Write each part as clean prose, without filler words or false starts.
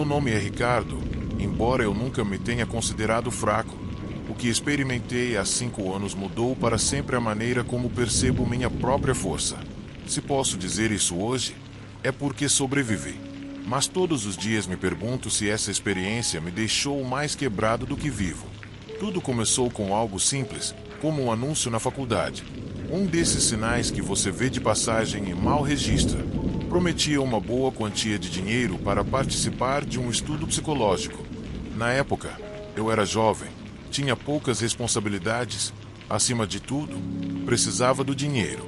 nome é Ricardo, embora eu nunca me tenha considerado fraco. O que experimentei há 5 anos mudou para sempre a maneira como percebo minha própria força. Se posso dizer isso hoje, é porque sobrevivi. Mas todos os dias me pergunto se essa experiência me deixou mais quebrado do que vivo. Tudo começou com algo simples, como um anúncio na faculdade. Um desses sinais que você vê de passagem e mal registra. Prometia uma boa quantia de dinheiro para participar de um estudo psicológico. Na época, eu era jovem, tinha poucas responsabilidades, acima de tudo, precisava do dinheiro.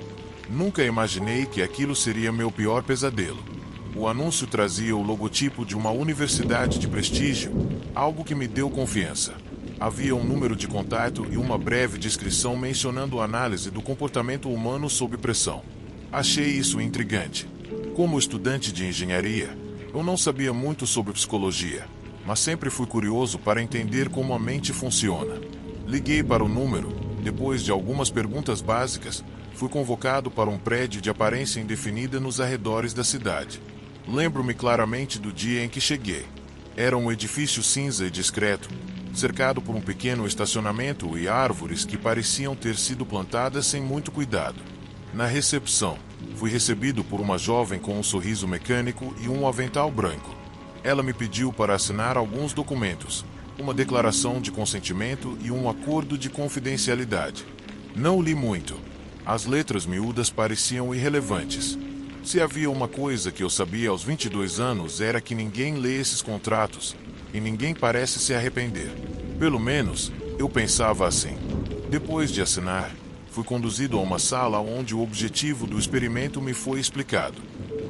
Nunca imaginei que aquilo seria meu pior pesadelo. O anúncio trazia o logotipo de uma universidade de prestígio, algo que me deu confiança. Havia um número de contato e uma breve descrição mencionando a análise do comportamento humano sob pressão. Achei isso intrigante. Como estudante de engenharia, eu não sabia muito sobre psicologia, mas sempre fui curioso para entender como a mente funciona. Liguei para o número, depois de algumas perguntas básicas, fui convocado para um prédio de aparência indefinida nos arredores da cidade. Lembro-me claramente do dia em que cheguei. Era um edifício cinza e discreto, cercado por um pequeno estacionamento e árvores que pareciam ter sido plantadas sem muito cuidado. Na recepção, fui recebido por uma jovem com um sorriso mecânico e um avental branco. Ela me pediu para assinar alguns documentos, uma declaração de consentimento e um acordo de confidencialidade. Não li muito. As letras miúdas pareciam irrelevantes. Se havia uma coisa que eu sabia aos 22 anos era que ninguém lê esses contratos, e ninguém parece se arrepender. Pelo menos, eu pensava assim. Depois de assinar, fui conduzido a uma sala onde o objetivo do experimento me foi explicado.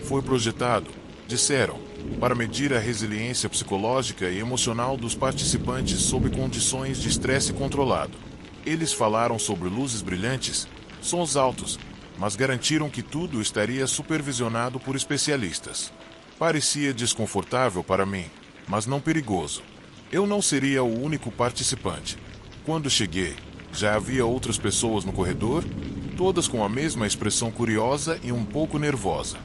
Foi projetado, disseram, para medir a resiliência psicológica e emocional dos participantes sob condições de estresse controlado. Eles falaram sobre luzes brilhantes, sons altos, mas garantiram que tudo estaria supervisionado por especialistas. Parecia desconfortável para mim, mas não perigoso. Eu não seria o único participante. Quando cheguei, já havia outras pessoas no corredor, todas com a mesma expressão curiosa e um pouco nervosa.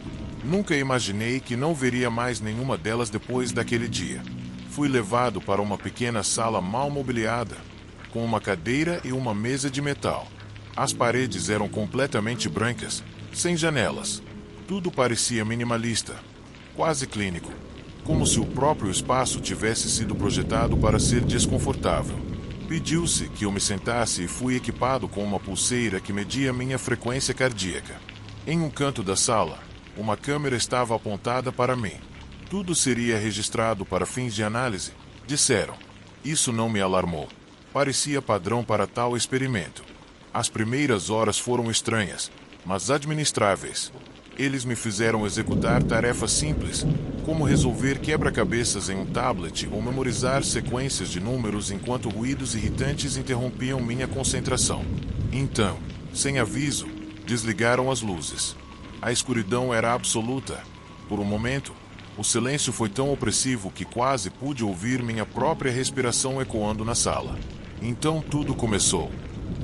Nunca imaginei que não veria mais nenhuma delas depois daquele dia. Fui levado para uma pequena sala mal mobiliada, com uma cadeira e uma mesa de metal. As paredes eram completamente brancas, sem janelas. Tudo parecia minimalista, quase clínico, como se o próprio espaço tivesse sido projetado para ser desconfortável. Pediu-se que eu me sentasse e fui equipado com uma pulseira que media minha frequência cardíaca. Em um canto da sala, uma câmera estava apontada para mim. Tudo seria registrado para fins de análise, disseram. Isso não me alarmou. Parecia padrão para tal experimento. As primeiras horas foram estranhas, mas administráveis. Eles me fizeram executar tarefas simples, como resolver quebra-cabeças em um tablet ou memorizar sequências de números enquanto ruídos irritantes interrompiam minha concentração. Então, sem aviso, desligaram as luzes. A escuridão era absoluta. Por um momento, o silêncio foi tão opressivo que quase pude ouvir minha própria respiração ecoando na sala. Então tudo começou.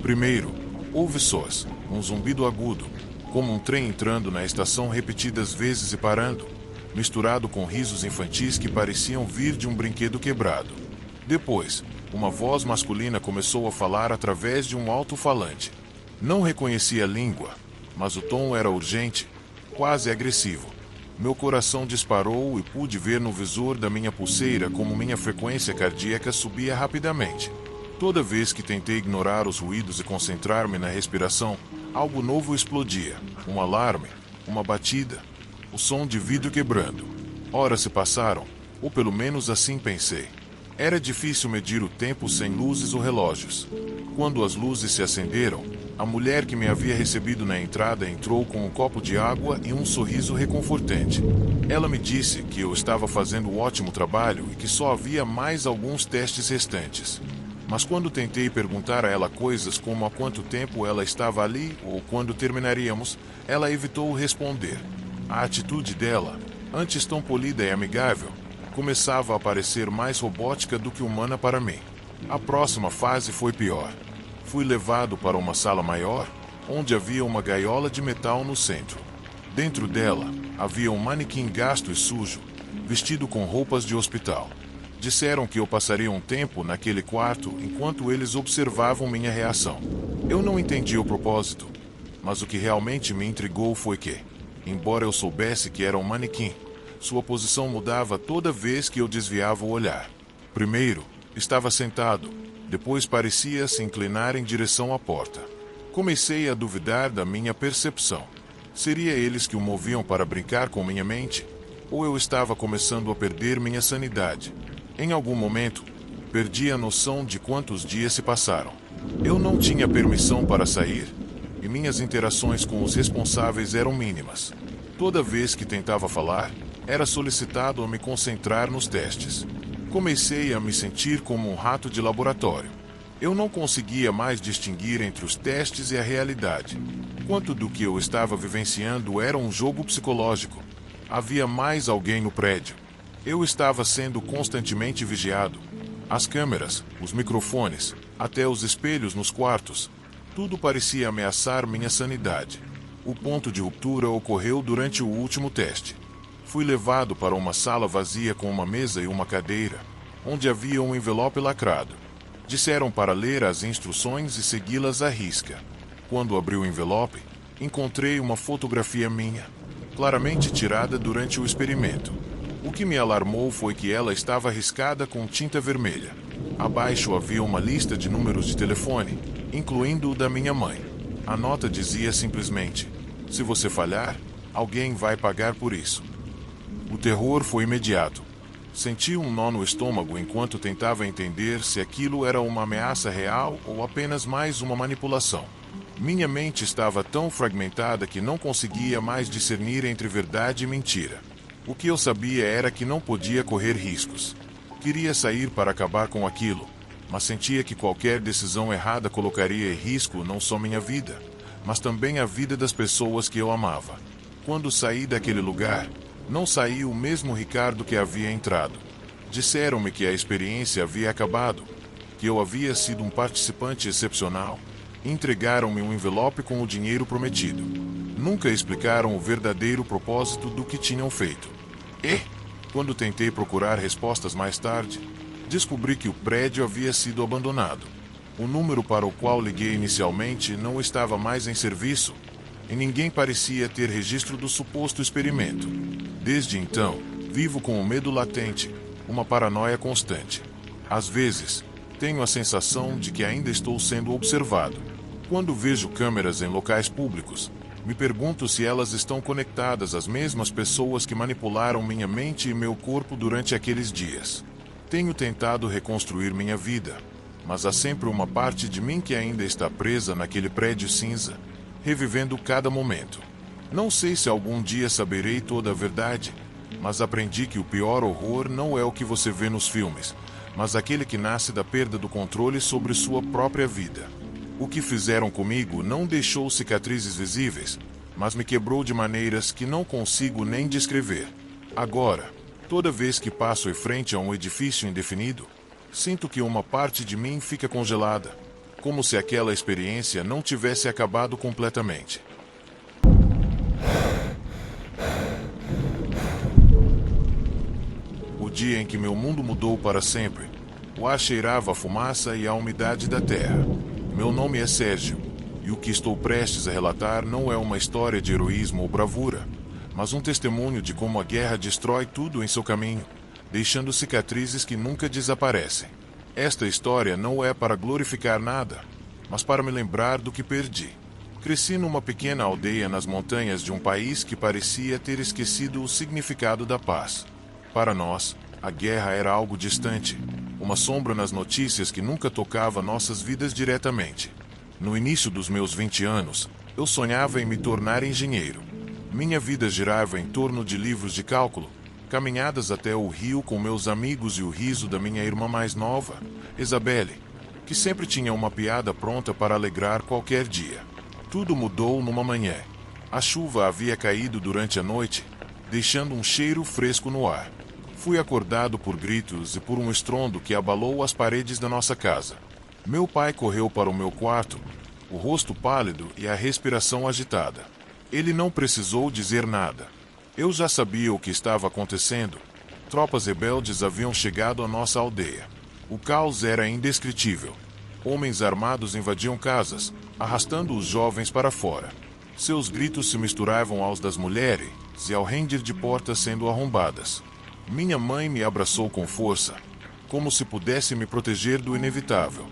Primeiro, houve sons, um zumbido agudo, como um trem entrando na estação repetidas vezes e parando, misturado com risos infantis que pareciam vir de um brinquedo quebrado. Depois, uma voz masculina começou a falar através de um alto-falante. Não reconheci a língua, mas o tom era urgente, quase agressivo. Meu coração disparou e pude ver no visor da minha pulseira como minha frequência cardíaca subia rapidamente. Toda vez que tentei ignorar os ruídos e concentrar-me na respiração, algo novo explodia. Um alarme, uma batida, o som de vidro quebrando. Horas se passaram, ou pelo menos assim pensei. Era difícil medir o tempo sem luzes ou relógios. Quando as luzes se acenderam, a mulher que me havia recebido na entrada entrou com um copo de água e um sorriso reconfortante. Ela me disse que eu estava fazendo um ótimo trabalho e que só havia mais alguns testes restantes. Mas quando tentei perguntar a ela coisas como há quanto tempo ela estava ali ou quando terminaríamos, ela evitou responder. A atitude dela, antes tão polida e amigável, começava a parecer mais robótica do que humana para mim. A próxima fase foi pior. Fui levado para uma sala maior, onde havia uma gaiola de metal no centro. Dentro dela, havia um manequim gasto e sujo, vestido com roupas de hospital. Disseram que eu passaria um tempo naquele quarto enquanto eles observavam minha reação. Eu não entendi o propósito, mas o que realmente me intrigou foi que, embora eu soubesse que era um manequim, sua posição mudava toda vez que eu desviava o olhar. Primeiro, estava sentado, depois parecia se inclinar em direção à porta. Comecei a duvidar da minha percepção. Seria eles que o moviam para brincar com minha mente? Ou eu estava começando a perder minha sanidade? Em algum momento, perdi a noção de quantos dias se passaram. Eu não tinha permissão para sair, e minhas interações com os responsáveis eram mínimas. Toda vez que tentava falar, era solicitado a me concentrar nos testes. Comecei a me sentir como um rato de laboratório. Eu não conseguia mais distinguir entre os testes e a realidade. Quanto do que eu estava vivenciando era um jogo psicológico. Havia mais alguém no prédio. Eu estava sendo constantemente vigiado. As câmeras, os microfones, até os espelhos nos quartos. Tudo parecia ameaçar minha sanidade. O ponto de ruptura ocorreu durante o último teste. Fui levado para uma sala vazia com uma mesa e uma cadeira, onde havia um envelope lacrado. Disseram para ler as instruções e segui-las à risca. Quando abri o envelope, encontrei uma fotografia minha, claramente tirada durante o experimento. O que me alarmou foi que ela estava riscada com tinta vermelha. Abaixo havia uma lista de números de telefone, incluindo o da minha mãe. A nota dizia simplesmente: se você falhar, alguém vai pagar por isso. O terror foi imediato. Senti um nó no estômago enquanto tentava entender se aquilo era uma ameaça real ou apenas mais uma manipulação. Minha mente estava tão fragmentada que não conseguia mais discernir entre verdade e mentira. O que eu sabia era que não podia correr riscos. Queria sair para acabar com aquilo, mas sentia que qualquer decisão errada colocaria em risco não só minha vida, mas também a vida das pessoas que eu amava. Quando saí daquele lugar, não saí o mesmo Ricardo que havia entrado. Disseram-me que a experiência havia acabado, que eu havia sido um participante excepcional. Entregaram-me um envelope com o dinheiro prometido. Nunca explicaram o verdadeiro propósito do que tinham feito. E, quando tentei procurar respostas mais tarde, descobri que o prédio havia sido abandonado. O número para o qual liguei inicialmente não estava mais em serviço, e ninguém parecia ter registro do suposto experimento. Desde então, vivo com um medo latente, uma paranoia constante. Às vezes, tenho a sensação de que ainda estou sendo observado. Quando vejo câmeras em locais públicos, me pergunto se elas estão conectadas às mesmas pessoas que manipularam minha mente e meu corpo durante aqueles dias. Tenho tentado reconstruir minha vida, mas há sempre uma parte de mim que ainda está presa naquele prédio cinza, revivendo cada momento. Não sei se algum dia saberei toda a verdade, mas aprendi que o pior horror não é o que você vê nos filmes, mas aquele que nasce da perda do controle sobre sua própria vida. O que fizeram comigo não deixou cicatrizes visíveis, mas me quebrou de maneiras que não consigo nem descrever. Agora, toda vez que passo em frente a um edifício indefinido, sinto que uma parte de mim fica congelada, como se aquela experiência não tivesse acabado completamente. O dia em que meu mundo mudou para sempre, o ar cheirava a fumaça e a umidade da terra. Meu nome é Sérgio, e o que estou prestes a relatar não é uma história de heroísmo ou bravura, mas um testemunho de como a guerra destrói tudo em seu caminho, deixando cicatrizes que nunca desaparecem. Esta história não é para glorificar nada, mas para me lembrar do que perdi. Cresci numa pequena aldeia nas montanhas de um país que parecia ter esquecido o significado da paz. Para nós, a guerra era algo distante, uma sombra nas notícias que nunca tocava nossas vidas diretamente. No início dos meus 20 anos, eu sonhava em me tornar engenheiro. Minha vida girava em torno de livros de cálculo, caminhadas até o rio com meus amigos e o riso da minha irmã mais nova, Isabelle, que sempre tinha uma piada pronta para alegrar qualquer dia. Tudo mudou numa manhã. A chuva havia caído durante a noite, deixando um cheiro fresco no ar. Fui acordado por gritos e por um estrondo que abalou as paredes da nossa casa. Meu pai correu para o meu quarto, o rosto pálido e a respiração agitada. Ele não precisou dizer nada. Eu já sabia o que estava acontecendo, Tropas rebeldes haviam chegado à nossa aldeia. O caos era indescritível. Homens armados invadiam casas, arrastando os jovens para fora. Seus gritos se misturavam aos das mulheres e ao ranger de portas sendo arrombadas. Minha mãe me abraçou com força, como se pudesse me proteger do inevitável.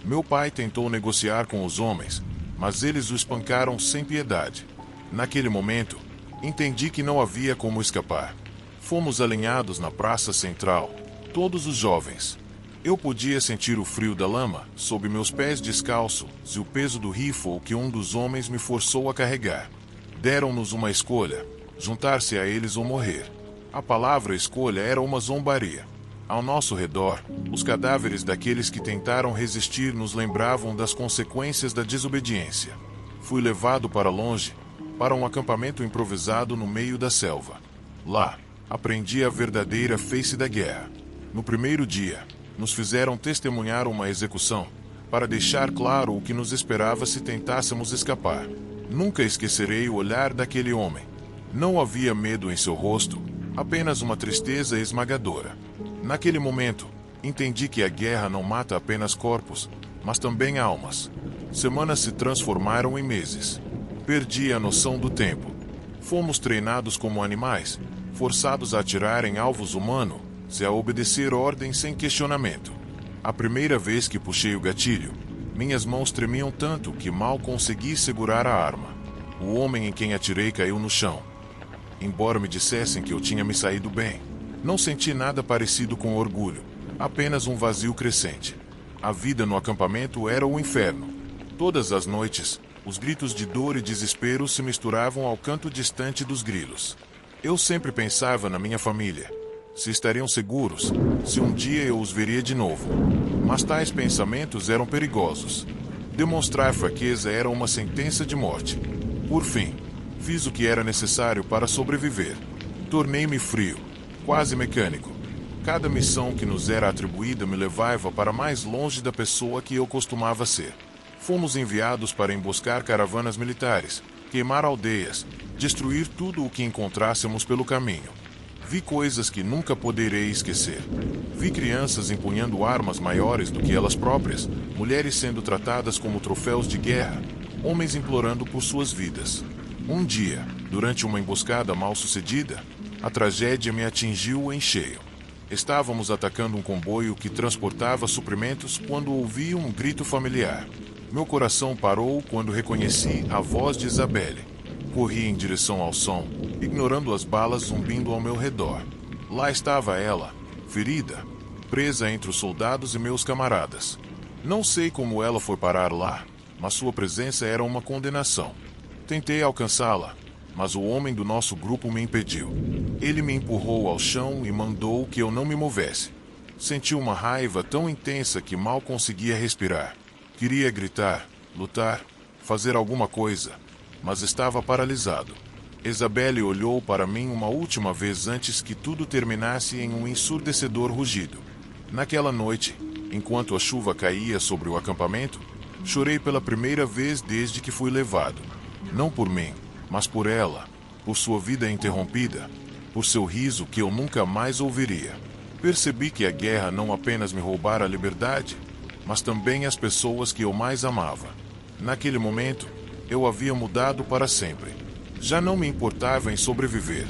Meu pai tentou negociar com os homens, mas eles o espancaram sem piedade. Naquele momento, entendi que não havia como escapar. Fomos alinhados na praça central, todos os jovens. Eu podia sentir o frio da lama sob meus pés descalços e o peso do rifle que um dos homens me forçou a carregar. Deram-nos uma escolha, juntar-se a eles ou morrer. A palavra escolha era uma zombaria. Ao nosso redor, os cadáveres daqueles que tentaram resistir nos lembravam das consequências da desobediência. Fui levado para longe, para um acampamento improvisado no meio da selva. Lá, aprendi a verdadeira face da guerra. No primeiro dia, nos fizeram testemunhar uma execução, para deixar claro o que nos esperava se tentássemos escapar. Nunca esquecerei o olhar daquele homem. Não havia medo em seu rosto, apenas uma tristeza esmagadora. Naquele momento, entendi que a guerra não mata apenas corpos, mas também almas. Semanas se transformaram em meses. Perdi a noção do tempo. Fomos treinados como animais, forçados a atirar em alvos humanos, e a obedecer ordens sem questionamento. A primeira vez que puxei o gatilho, minhas mãos tremiam tanto que mal consegui segurar a arma. O homem em quem atirei caiu no chão. Embora me dissessem que eu tinha me saído bem, não senti nada parecido com orgulho, apenas um vazio crescente. A vida no acampamento era o inferno. Todas as noites, os gritos de dor e desespero se misturavam ao canto distante dos grilos. Eu sempre pensava na minha família. Se estariam seguros, se um dia eu os veria de novo. Mas tais pensamentos eram perigosos. Demonstrar fraqueza era uma sentença de morte. Por fim, fiz o que era necessário para sobreviver. Tornei-me frio, quase mecânico. Cada missão que nos era atribuída me levava para mais longe da pessoa que eu costumava ser. Fomos enviados para emboscar caravanas militares, queimar aldeias, destruir tudo o que encontrássemos pelo caminho. Vi coisas que nunca poderei esquecer. Vi crianças empunhando armas maiores do que elas próprias, mulheres sendo tratadas como troféus de guerra, homens implorando por suas vidas. Um dia, durante uma emboscada mal-sucedida, a tragédia me atingiu em cheio. Estávamos atacando um comboio que transportava suprimentos quando ouvi um grito familiar. Meu coração parou quando reconheci a voz de Isabelle. Corri em direção ao som, ignorando as balas zumbindo ao meu redor. Lá estava ela, ferida, presa entre os soldados e meus camaradas. Não sei como ela foi parar lá, mas sua presença era uma condenação. Tentei alcançá-la, mas o homem do nosso grupo me impediu. Ele me empurrou ao chão e mandou que eu não me movesse. Senti uma raiva tão intensa que mal conseguia respirar. Queria gritar, lutar, fazer alguma coisa, mas estava paralisado. Isabelle olhou para mim uma última vez antes que tudo terminasse em um ensurdecedor rugido. Naquela noite, enquanto a chuva caía sobre o acampamento, chorei pela primeira vez desde que fui levado. Não por mim, mas por ela, por sua vida interrompida, por seu riso que eu nunca mais ouviria. Percebi que a guerra não apenas me roubara a liberdade, mas também as pessoas que eu mais amava. Naquele momento, eu havia mudado para sempre. Já não me importava em sobreviver.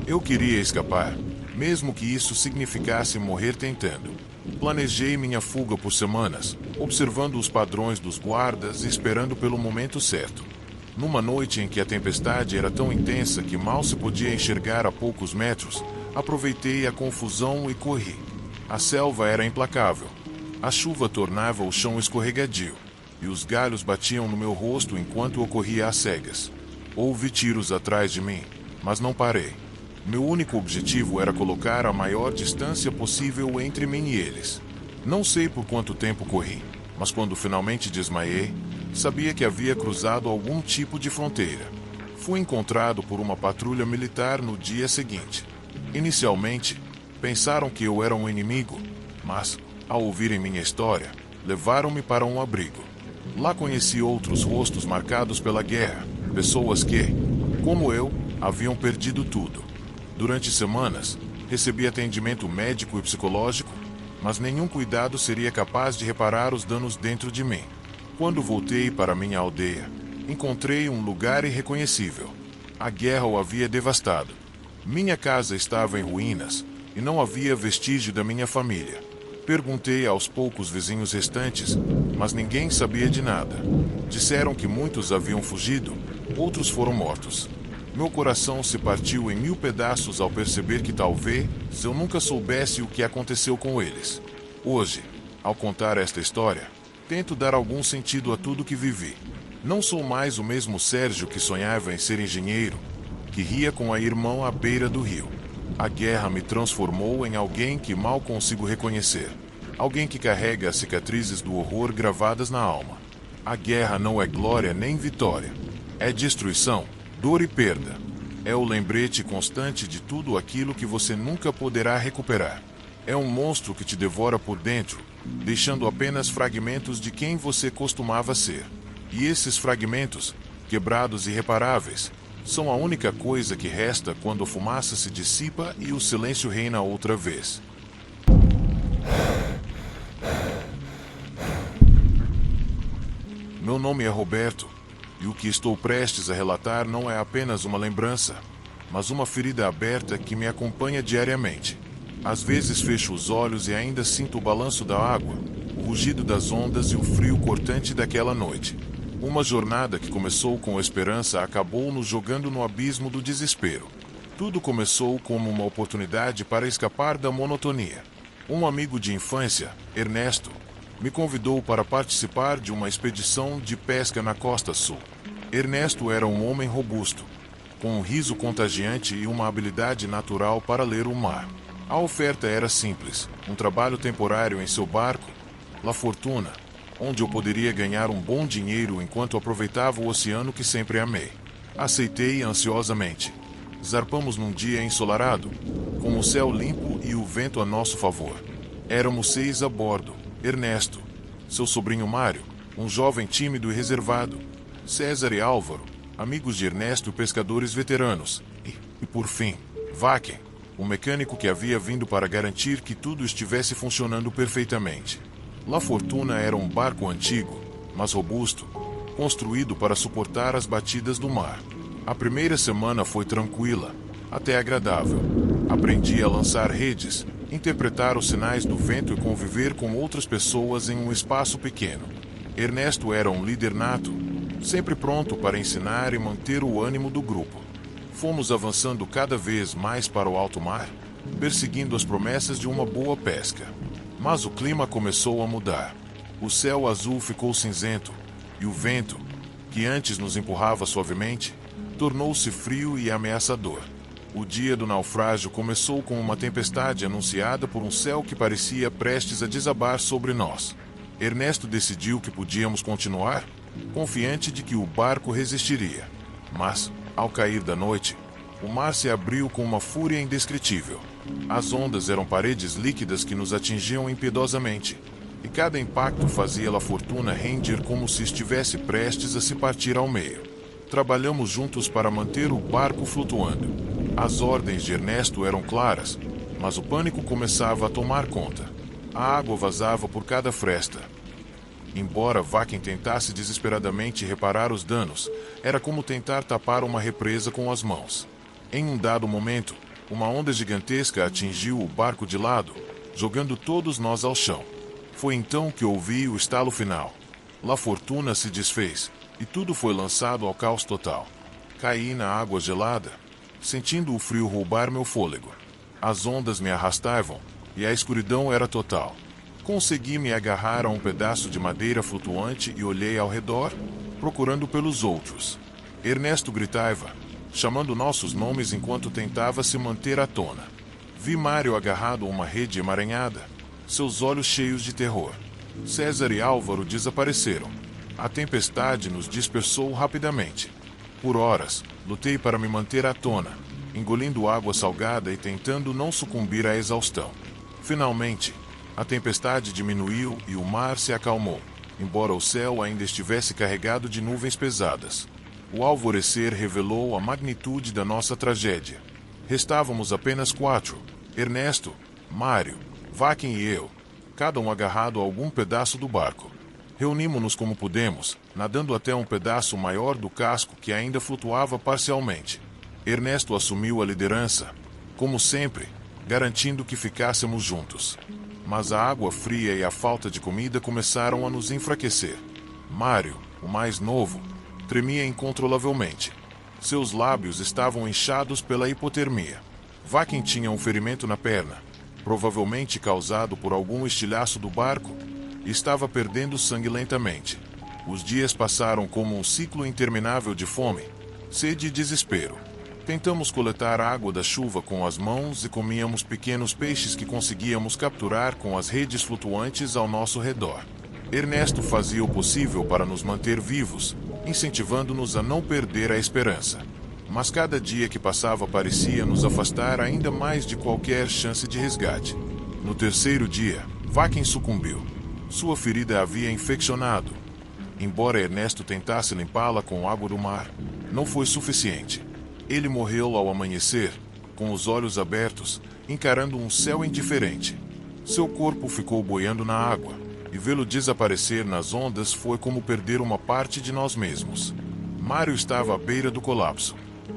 Eu queria escapar, mesmo que isso significasse morrer tentando. Planejei minha fuga por semanas, observando os padrões dos guardas e esperando pelo momento certo. Numa noite em que a tempestade era tão intensa que mal se podia enxergar a poucos metros, aproveitei a confusão e corri. A selva era implacável. A chuva tornava o chão escorregadio, e os galhos batiam no meu rosto enquanto eu corria às cegas. Houve tiros atrás de mim, mas não parei. Meu único objetivo era colocar a maior distância possível entre mim e eles. Não sei por quanto tempo corri, mas quando finalmente desmaiei, sabia que havia cruzado algum tipo de fronteira. Fui encontrado por uma patrulha militar no dia seguinte. Inicialmente, pensaram que eu era um inimigo, mas, ao ouvirem minha história, levaram-me para um abrigo. Lá conheci outros rostos marcados pela guerra, pessoas que, como eu, haviam perdido tudo. Durante semanas, Recebi atendimento médico e psicológico, mas nenhum cuidado seria capaz de reparar os danos dentro de mim. Quando voltei para minha aldeia, encontrei um lugar irreconhecível. A guerra o havia devastado. Minha casa estava em ruínas e não havia vestígio da minha família. Perguntei aos poucos vizinhos restantes, mas ninguém sabia de nada. Disseram que muitos haviam fugido, outros foram mortos. Meu coração se partiu em 1000 pedaços ao perceber que talvez eu nunca soubesse o que aconteceu com eles. Hoje, ao contar esta história, tento dar algum sentido a tudo que vivi. Não sou mais o mesmo Sérgio que sonhava em ser engenheiro, que ria com a irmã à beira do rio. A guerra me transformou em alguém que mal consigo reconhecer. Alguém que carrega as cicatrizes do horror gravadas na alma. A guerra não é glória nem vitória. É destruição, dor e perda. É o lembrete constante de tudo aquilo que você nunca poderá recuperar. É um monstro que te devora por dentro, deixando apenas fragmentos de quem você costumava ser. E esses fragmentos, quebrados e irreparáveis, são a única coisa que resta quando a fumaça se dissipa e o silêncio reina outra vez. Meu nome é Roberto, e o que estou prestes a relatar não é apenas uma lembrança, mas uma ferida aberta que me acompanha diariamente. Às vezes fecho os olhos e ainda sinto o balanço da água, o rugido das ondas e o frio cortante daquela noite. Uma jornada que começou com esperança acabou nos jogando no abismo do desespero. Tudo começou como uma oportunidade para escapar da monotonia. Um amigo de infância, Ernesto, me convidou para participar de uma expedição de pesca na costa sul. Ernesto era um homem robusto, com um riso contagiante e uma habilidade natural para ler o mar. A oferta era simples, um trabalho temporário em seu barco, La Fortuna, onde eu poderia ganhar um bom dinheiro enquanto aproveitava o oceano que sempre amei. Aceitei ansiosamente. Zarpamos num dia ensolarado, com o céu limpo e o vento a nosso favor. Éramos 6 a bordo: Ernesto, seu sobrinho Mário, um jovem tímido e reservado, César e Álvaro, amigos de Ernesto e pescadores veteranos, e por fim, Vaken, o mecânico que havia vindo para garantir que tudo estivesse funcionando perfeitamente. La Fortuna era um barco antigo, mas robusto, construído para suportar as batidas do mar. A primeira semana foi tranquila, até agradável. Aprendi a lançar redes, interpretar os sinais do vento e conviver com outras pessoas em um espaço pequeno. Ernesto era um líder nato, sempre pronto para ensinar e manter o ânimo do grupo. Fomos avançando cada vez mais para o alto mar, perseguindo as promessas de uma boa pesca. Mas o clima começou a mudar. O céu azul ficou cinzento, e o vento, que antes nos empurrava suavemente, tornou-se frio e ameaçador. O dia do naufrágio começou com uma tempestade anunciada por um céu que parecia prestes a desabar sobre nós. Ernesto decidiu que podíamos continuar, confiante de que o barco resistiria. Mas, ao cair da noite, o mar se abriu com uma fúria indescritível. As ondas eram paredes líquidas que nos atingiam impiedosamente, e cada impacto fazia La Fortuna render como se estivesse prestes a se partir ao meio. Trabalhamos juntos para manter o barco flutuando. As ordens de Ernesto eram claras, mas o pânico começava a tomar conta. A água vazava por cada fresta. Embora Vaken tentasse desesperadamente reparar os danos, era como tentar tapar uma represa com as mãos. Em um dado momento, uma onda gigantesca atingiu o barco de lado, jogando todos nós ao chão. Foi então que ouvi o estalo final. La Fortuna se desfez, e tudo foi lançado ao caos total. Caí na água gelada, sentindo o frio roubar meu fôlego. As ondas me arrastavam, e a escuridão era total. Consegui me agarrar a um pedaço de madeira flutuante e olhei ao redor, procurando pelos outros. Ernesto gritava, chamando nossos nomes enquanto tentava se manter à tona. Vi Mário agarrado a uma rede emaranhada, seus olhos cheios de terror. César e Álvaro desapareceram. A tempestade nos dispersou rapidamente. Por horas, lutei para me manter à tona, engolindo água salgada e tentando não sucumbir à exaustão. Finalmente, a tempestade diminuiu e o mar se acalmou, embora o céu ainda estivesse carregado de nuvens pesadas. O alvorecer revelou a magnitude da nossa tragédia. Restávamos apenas 4, Ernesto, Mário, Vaquem e eu, cada um agarrado a algum pedaço do barco. Reunimos-nos como pudemos, nadando até um pedaço maior do casco que ainda flutuava parcialmente. Ernesto assumiu a liderança, como sempre, garantindo que ficássemos juntos. Mas a água fria e a falta de comida começaram a nos enfraquecer. Mário, o mais novo, tremia incontrolavelmente. Seus lábios estavam inchados pela hipotermia. Vaquem tinha um ferimento na perna, provavelmente causado por algum estilhaço do barco, e estava perdendo sangue lentamente. Os dias passaram como um ciclo interminável de fome, sede e desespero. Tentamos coletar água da chuva com as mãos e comíamos pequenos peixes que conseguíamos capturar com as redes flutuantes ao nosso redor. Ernesto fazia o possível para nos manter vivos, incentivando-nos a não perder a esperança. Mas cada dia que passava parecia nos afastar ainda mais de qualquer chance de resgate. No terceiro dia, Vaquem sucumbiu. Sua ferida havia infeccionado. Embora Ernesto tentasse limpá-la com água do mar, não foi suficiente. Ele morreu ao amanhecer, com os olhos abertos, encarando um céu indiferente. Seu corpo ficou boiando na água, e vê-lo desaparecer nas ondas foi como perder uma parte de nós mesmos. Mário estava à beira do colapso.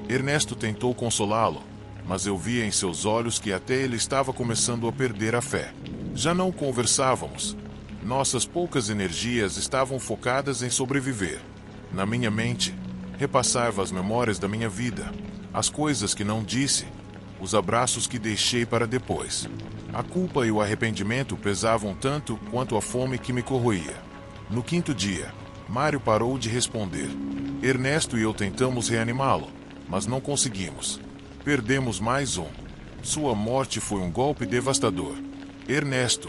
Ernesto tentou consolá-lo, mas eu via em seus olhos que até ele estava começando a perder a fé. Já não conversávamos. Nossas poucas energias estavam focadas em sobreviver. Na minha mente, repassava as memórias da minha vida, as coisas que não disse, os abraços que deixei para depois. A culpa e o arrependimento pesavam tanto quanto a fome que me corroía. No quinto dia, Mário parou de responder. Ernesto e eu tentamos reanimá-lo, mas não conseguimos. Perdemos mais um. Sua morte foi um golpe devastador. Ernesto,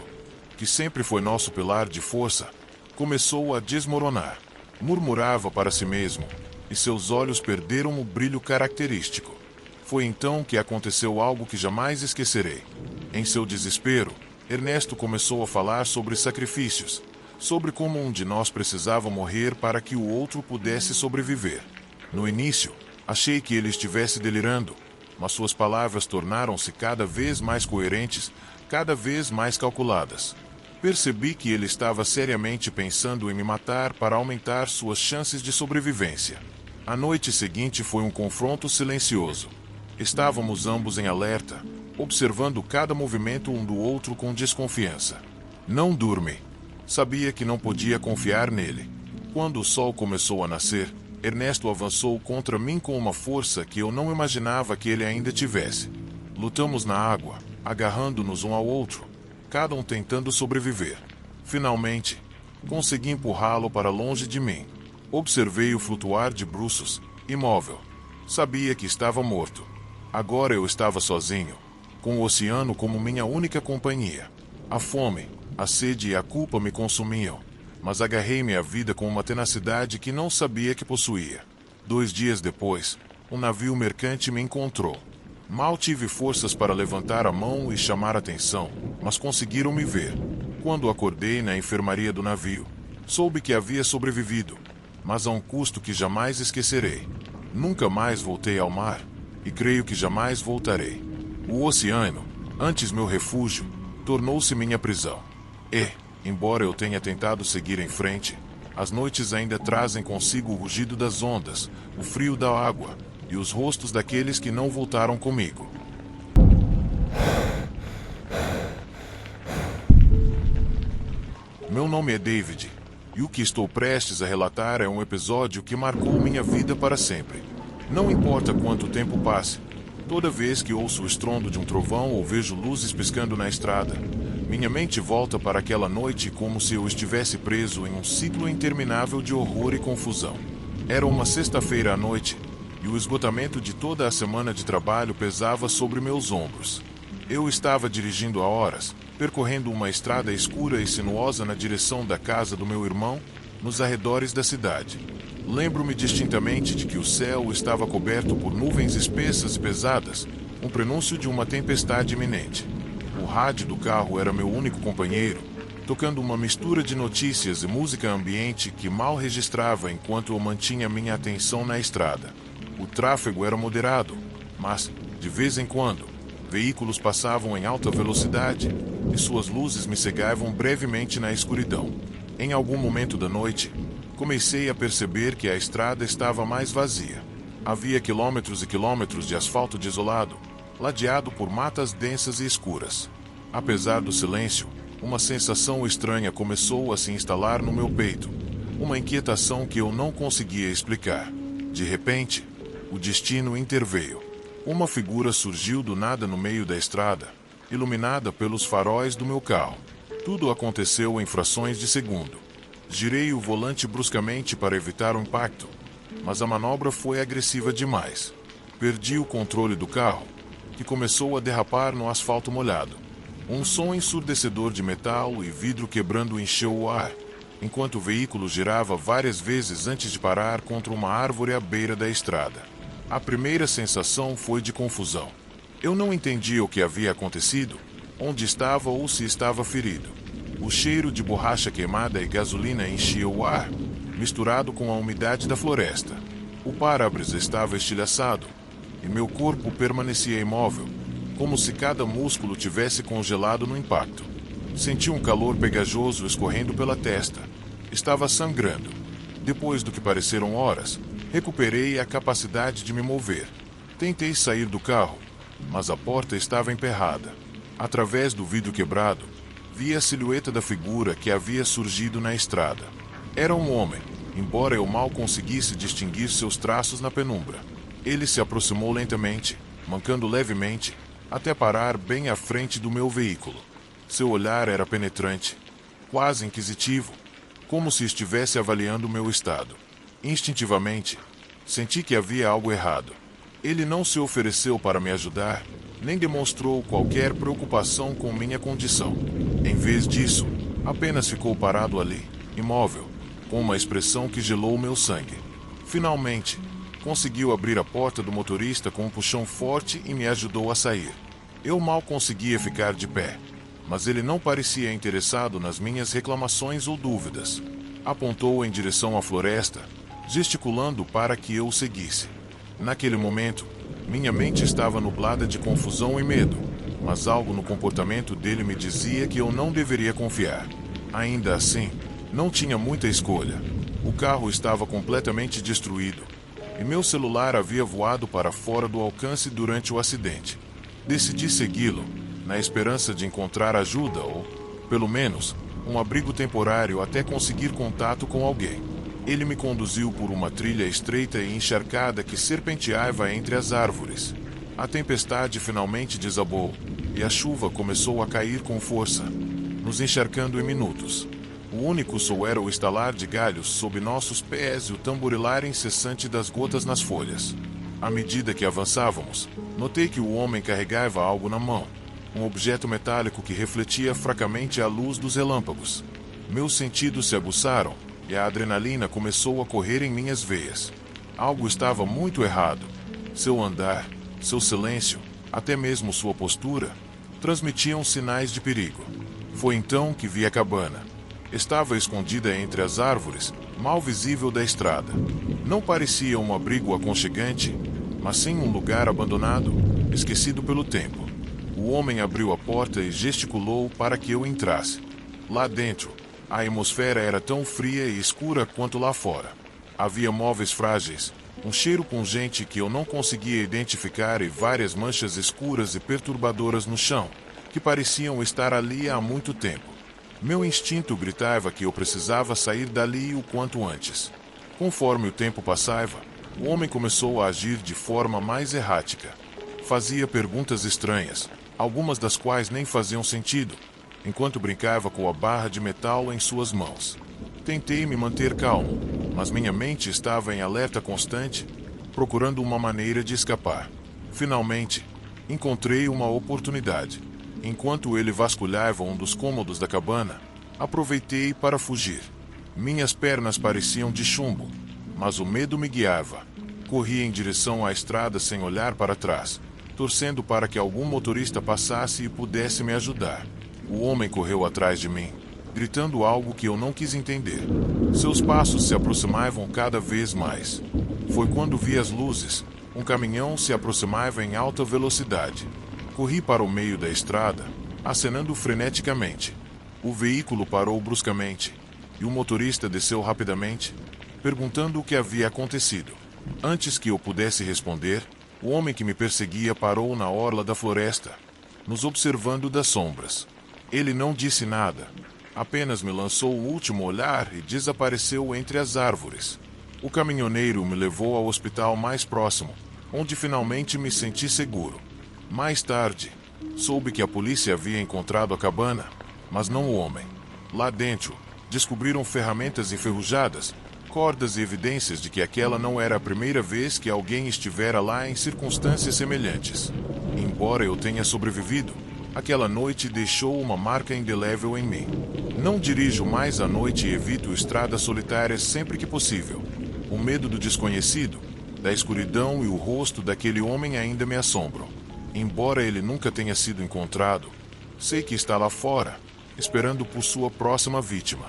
que sempre foi nosso pilar de força, começou a desmoronar. Murmurava para si mesmo, e seus olhos perderam o brilho característico. Foi então que aconteceu algo que jamais esquecerei. Em seu desespero, Ernesto começou a falar sobre sacrifícios, sobre como um de nós precisava morrer para que o outro pudesse sobreviver. No início, achei que ele estivesse delirando, mas suas palavras tornaram-se cada vez mais coerentes, cada vez mais calculadas. Percebi que ele estava seriamente pensando em me matar para aumentar suas chances de sobrevivência. A noite seguinte foi um confronto silencioso. Estávamos ambos em alerta, observando cada movimento um do outro com desconfiança. Não dormi. Sabia que não podia confiar nele. Quando o sol começou a nascer, Ernesto avançou contra mim com uma força que eu não imaginava que ele ainda tivesse. Lutamos na água, agarrando-nos um ao outro, cada um tentando sobreviver. Finalmente, consegui empurrá-lo para longe de mim. Observei-o flutuar de bruços, imóvel. Sabia que estava morto. Agora eu estava sozinho, com o oceano como minha única companhia. A fome, a sede e a culpa me consumiam, mas agarrei-me à vida com uma tenacidade que não sabia que possuía. 2 dias depois, um navio mercante me encontrou. Mal tive forças para levantar a mão e chamar atenção, mas conseguiram me ver. Quando acordei na enfermaria do navio, soube que havia sobrevivido, mas a um custo que jamais esquecerei. Nunca mais voltei ao mar, e creio que jamais voltarei. O oceano, antes meu refúgio, tornou-se minha prisão. E, embora eu tenha tentado seguir em frente, as noites ainda trazem consigo o rugido das ondas, o frio da água e os rostos daqueles que não voltaram comigo. Meu nome é David, e o que estou prestes a relatar é um episódio que marcou minha vida para sempre. Não importa quanto tempo passe, toda vez que ouço o estrondo de um trovão ou vejo luzes piscando na estrada, minha mente volta para aquela noite como se eu estivesse preso em um ciclo interminável de horror e confusão. Era uma sexta-feira à noite, e o esgotamento de toda a semana de trabalho pesava sobre meus ombros. Eu estava dirigindo a horas, percorrendo uma estrada escura e sinuosa na direção da casa do meu irmão, nos arredores da cidade. Lembro-me distintamente de que o céu estava coberto por nuvens espessas e pesadas, um prenúncio de uma tempestade iminente. O rádio do carro era meu único companheiro, tocando uma mistura de notícias e música ambiente que mal registrava enquanto eu mantinha minha atenção na estrada. O tráfego era moderado, mas, de vez em quando, Veículos passavam em alta velocidade, e suas luzes me cegavam brevemente na escuridão. Em algum momento da noite, comecei a perceber que a estrada estava mais vazia. Havia quilômetros e quilômetros de asfalto desolado, ladeado por matas densas e escuras. Apesar do silêncio, uma sensação estranha começou a se instalar no meu peito, uma inquietação que eu não conseguia explicar. De repente, o destino interveio. Uma figura surgiu do nada no meio da estrada, iluminada pelos faróis do meu carro. Tudo aconteceu em frações de segundo. Girei o volante bruscamente para evitar o impacto, mas a manobra foi agressiva demais. Perdi o controle do carro, que começou a derrapar no asfalto molhado. Um som ensurdecedor de metal e vidro quebrando encheu o ar, enquanto o veículo girava várias vezes antes de parar contra uma árvore à beira da estrada. A primeira sensação foi de confusão. Eu não entendia o que havia acontecido, onde estava ou se estava ferido. O cheiro de borracha queimada e gasolina enchia o ar, misturado com a umidade da floresta. O para-brisa estava estilhaçado, e meu corpo permanecia imóvel, como se cada músculo tivesse congelado no impacto. Senti um calor pegajoso escorrendo pela testa. Estava sangrando. Depois do que pareceram horas, recuperei a capacidade de me mover. Tentei sair do carro, mas a porta estava emperrada. Através do vidro quebrado, vi a silhueta da figura que havia surgido na estrada. Era um homem, embora eu mal conseguisse distinguir seus traços na penumbra. Ele se aproximou lentamente, mancando levemente, até parar bem à frente do meu veículo. Seu olhar era penetrante, quase inquisitivo, como se estivesse avaliando o meu estado. Instintivamente, senti que havia algo errado. Ele não se ofereceu para me ajudar, nem demonstrou qualquer preocupação com minha condição. Em vez disso, apenas ficou parado ali, imóvel, com uma expressão que gelou meu sangue. Finalmente, conseguiu abrir a porta do motorista com um puxão forte e me ajudou a sair. Eu mal conseguia ficar de pé, mas ele não parecia interessado nas minhas reclamações ou dúvidas. Apontou em direção à floresta, gesticulando para que eu o seguisse. Naquele momento, minha mente estava nublada de confusão e medo, mas algo no comportamento dele me dizia que eu não deveria confiar. Ainda assim, não tinha muita escolha. O carro estava completamente destruído, e meu celular havia voado para fora do alcance durante o acidente. Decidi segui-lo, na esperança de encontrar ajuda ou, pelo menos, um abrigo temporário até conseguir contato com alguém. Ele me conduziu por uma trilha estreita e encharcada que serpenteava entre as árvores. A tempestade finalmente desabou, e a chuva começou a cair com força, nos encharcando em minutos. O único som era o estalar de galhos sob nossos pés e o tamborilar incessante das gotas nas folhas. À medida que avançávamos, notei que o homem carregava algo na mão, um objeto metálico que refletia fracamente a luz dos relâmpagos. Meus sentidos se aguçaram e a adrenalina começou a correr em minhas veias. Algo estava muito errado. Seu andar, seu silêncio, até mesmo sua postura, transmitiam sinais de perigo. Foi então que vi a cabana. Estava escondida entre as árvores, mal visível da estrada. Não parecia um abrigo aconchegante, mas sim um lugar abandonado, esquecido pelo tempo. O homem abriu a porta e gesticulou para que eu entrasse. Lá dentro, a atmosfera era tão fria e escura quanto lá fora. Havia móveis frágeis, um cheiro pungente que eu não conseguia identificar e várias manchas escuras e perturbadoras no chão, que pareciam estar ali há muito tempo. Meu instinto gritava que eu precisava sair dali o quanto antes. Conforme o tempo passava, o homem começou a agir de forma mais errática. Fazia perguntas estranhas, algumas das quais nem faziam sentido, enquanto brincava com a barra de metal em suas mãos. Tentei me manter calmo, mas minha mente estava em alerta constante, procurando uma maneira de escapar. Finalmente, encontrei uma oportunidade. Enquanto ele vasculhava um dos cômodos da cabana, aproveitei para fugir. Minhas pernas pareciam de chumbo, mas o medo me guiava. Corri em direção à estrada sem olhar para trás, torcendo para que algum motorista passasse e pudesse me ajudar. O homem correu atrás de mim, gritando algo que eu não quis entender. Seus passos se aproximavam cada vez mais. Foi quando vi as luzes. Um caminhão se aproximava em alta velocidade. Corri para o meio da estrada, acenando freneticamente. O veículo parou bruscamente, e o motorista desceu rapidamente, perguntando o que havia acontecido. Antes que eu pudesse responder, o homem que me perseguia parou na orla da floresta, nos observando das sombras. Ele não disse nada, apenas me lançou um último olhar e desapareceu entre as árvores. O caminhoneiro me levou ao hospital mais próximo, onde finalmente me senti seguro. Mais tarde, soube que a polícia havia encontrado a cabana, mas não o homem. Lá dentro, descobriram ferramentas enferrujadas, cordas e evidências de que aquela não era a primeira vez que alguém estivera lá em circunstâncias semelhantes. Embora eu tenha sobrevivido, aquela noite deixou uma marca indelével em mim. Não dirijo mais à noite e evito estradas solitárias sempre que possível. O medo do desconhecido, da escuridão e o rosto daquele homem ainda me assombram. Embora ele nunca tenha sido encontrado, sei que está lá fora, esperando por sua próxima vítima.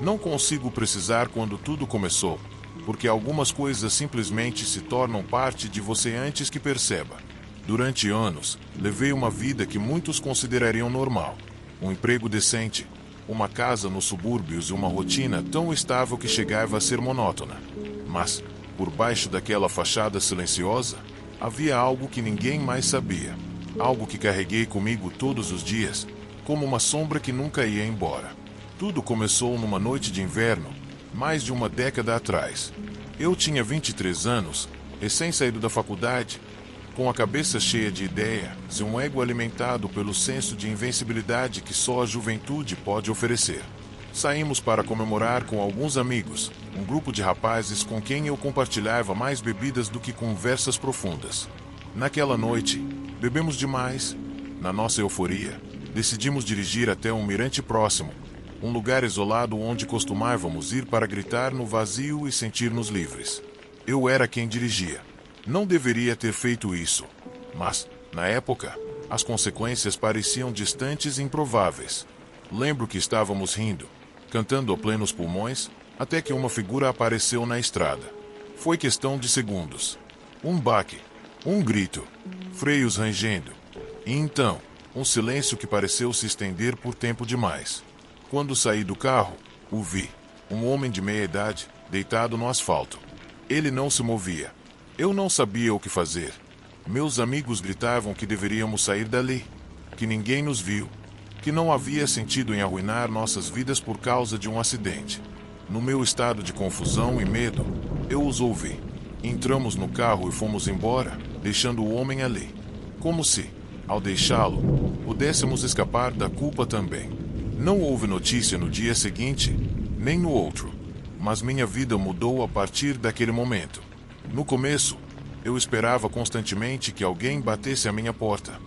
Não consigo precisar quando tudo começou, porque algumas coisas simplesmente se tornam parte de você antes que perceba. Durante anos, levei uma vida que muitos considerariam normal. Um emprego decente, uma casa nos subúrbios e uma rotina tão estável que chegava a ser monótona. Mas, por baixo daquela fachada silenciosa, havia algo que ninguém mais sabia. Algo que carreguei comigo todos os dias, como uma sombra que nunca ia embora. Tudo começou numa noite de inverno, mais de uma década atrás. Eu tinha 23 anos, recém-saído da faculdade, com a cabeça cheia de ideias e um ego alimentado pelo senso de invencibilidade que só a juventude pode oferecer. Saímos para comemorar com alguns amigos, um grupo de rapazes com quem eu compartilhava mais bebidas do que conversas profundas. Naquela noite, bebemos demais. Na nossa euforia, decidimos dirigir até um mirante próximo, um lugar isolado onde costumávamos ir para gritar no vazio e sentir-nos livres. Eu era quem dirigia. Não deveria ter feito isso, mas, na época, as consequências pareciam distantes e improváveis. Lembro que estávamos rindo, cantando a plenos pulmões, até que uma figura apareceu na estrada. Foi questão de segundos. Um baque, um grito, freios rangendo, e então, um silêncio que pareceu se estender por tempo demais. Quando saí do carro, o vi, um homem de meia idade, deitado no asfalto. Ele não se movia. Eu não sabia o que fazer. Meus amigos gritavam que deveríamos sair dali, que ninguém nos viu, que não havia sentido em arruinar nossas vidas por causa de um acidente. No meu estado de confusão e medo, eu os ouvi. Entramos no carro e fomos embora, deixando o homem ali. Como se, ao deixá-lo, pudéssemos escapar da culpa também. Não houve notícia no dia seguinte, nem no outro, mas minha vida mudou a partir daquele momento. No começo, eu esperava constantemente que alguém batesse à minha porta,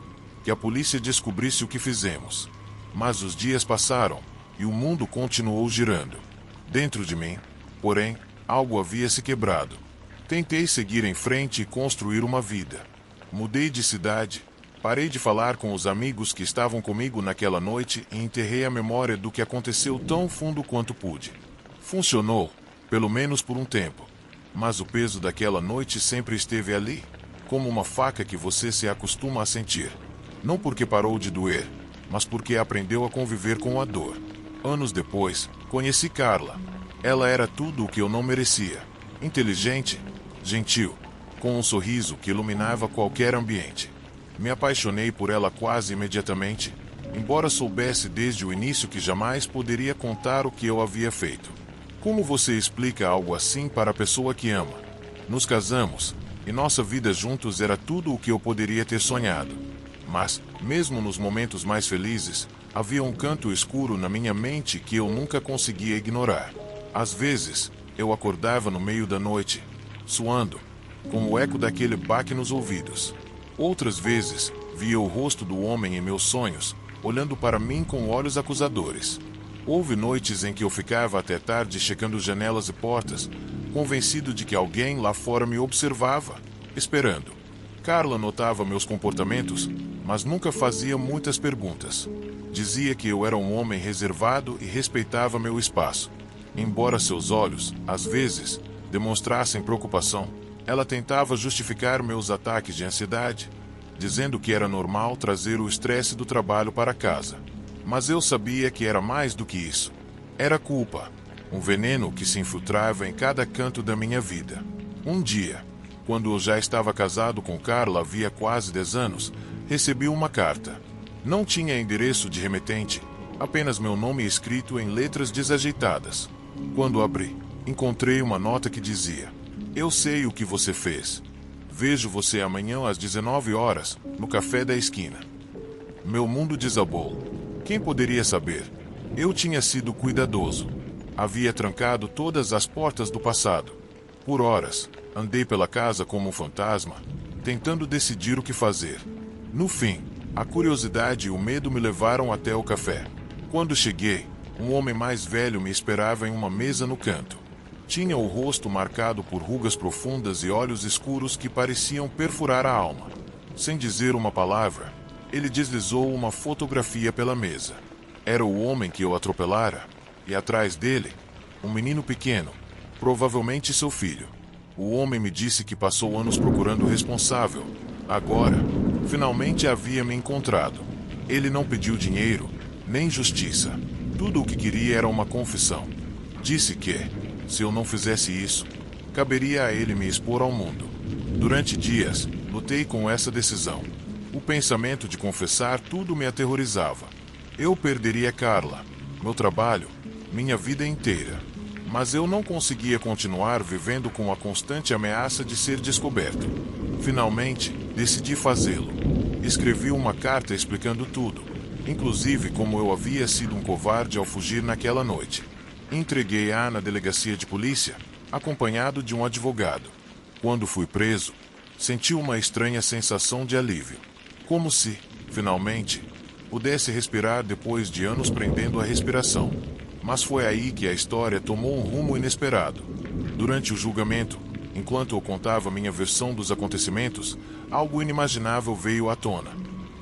que a polícia descobrisse o que fizemos. Mas os dias passaram, e o mundo continuou girando. Dentro de mim, porém, algo havia se quebrado. Tentei seguir em frente e construir uma vida. Mudei de cidade, parei de falar com os amigos que estavam comigo naquela noite e enterrei a memória do que aconteceu tão fundo quanto pude. Funcionou, pelo menos por um tempo. Mas o peso daquela noite sempre esteve ali, como uma faca que você se acostuma a sentir. Não porque parou de doer, mas porque aprendeu a conviver com a dor. Anos depois, conheci Carla. Ela era tudo o que eu não merecia. Inteligente, gentil, com um sorriso que iluminava qualquer ambiente. Me apaixonei por ela quase imediatamente, embora soubesse desde o início que jamais poderia contar o que eu havia feito. Como você explica algo assim para a pessoa que ama? Nos casamos, e nossa vida juntos era tudo o que eu poderia ter sonhado. Mas, mesmo nos momentos mais felizes, havia um canto escuro na minha mente que eu nunca conseguia ignorar. Às vezes, eu acordava no meio da noite, suando, com o eco daquele baque nos ouvidos. Outras vezes, via o rosto do homem em meus sonhos, olhando para mim com olhos acusadores. Houve noites em que eu ficava até tarde checando janelas e portas, convencido de que alguém lá fora me observava, esperando. Carla notava meus comportamentos, mas nunca fazia muitas perguntas. Dizia que eu era um homem reservado e respeitava meu espaço. Embora seus olhos, às vezes, demonstrassem preocupação. Ela tentava justificar meus ataques de ansiedade, dizendo que era normal trazer o estresse do trabalho para casa. Mas eu sabia que era mais do que isso. Era culpa, um veneno que se infiltrava em cada canto da minha vida. Um dia, quando eu já estava casado com Carla havia quase 10 anos, recebi uma carta. Não tinha endereço de remetente, apenas meu nome escrito em letras desajeitadas. Quando abri, encontrei uma nota que dizia: "Eu sei o que você fez. Vejo você amanhã às 19 horas, no café da esquina." Meu mundo desabou. Quem poderia saber? Eu tinha sido cuidadoso. Havia trancado todas as portas do passado. Por horas, andei pela casa como um fantasma, tentando decidir o que fazer. No fim, a curiosidade e o medo me levaram até o café. Quando cheguei, um homem mais velho me esperava em uma mesa no canto. Tinha o rosto marcado por rugas profundas e olhos escuros que pareciam perfurar a alma. Sem dizer uma palavra, ele deslizou uma fotografia pela mesa. Era o homem que eu atropelara, e atrás dele, um menino pequeno, provavelmente seu filho. O homem me disse que passou anos procurando o responsável. Agora, finalmente havia me encontrado. Ele não pediu dinheiro, nem justiça. Tudo o que queria era uma confissão. Disse que, se eu não fizesse isso, caberia a ele me expor ao mundo. Durante dias, lutei com essa decisão. O pensamento de confessar tudo me aterrorizava. Eu perderia Carla, meu trabalho, minha vida inteira. Mas eu não conseguia continuar vivendo com a constante ameaça de ser descoberto. Finalmente, decidi fazê-lo. Escrevi uma carta explicando tudo, inclusive como eu havia sido um covarde ao fugir naquela noite. Entreguei-a na delegacia de polícia, acompanhado de um advogado. Quando fui preso, senti uma estranha sensação de alívio. Como se, finalmente, pudesse respirar depois de anos prendendo a respiração. Mas foi aí que a história tomou um rumo inesperado. Durante o julgamento, enquanto eu contava minha versão dos acontecimentos, algo inimaginável veio à tona.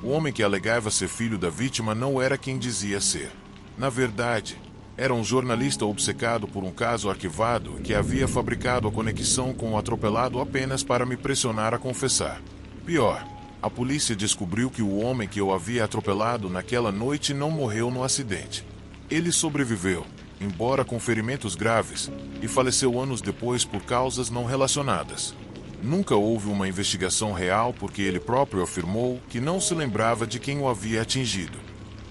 O homem que alegava ser filho da vítima não era quem dizia ser. Na verdade, era um jornalista obcecado por um caso arquivado que havia fabricado a conexão com o atropelado apenas para me pressionar a confessar. Pior, a polícia descobriu que o homem que eu havia atropelado naquela noite não morreu no acidente. Ele sobreviveu, embora com ferimentos graves, e faleceu anos depois por causas não relacionadas. Nunca houve uma investigação real porque ele próprio afirmou que não se lembrava de quem o havia atingido.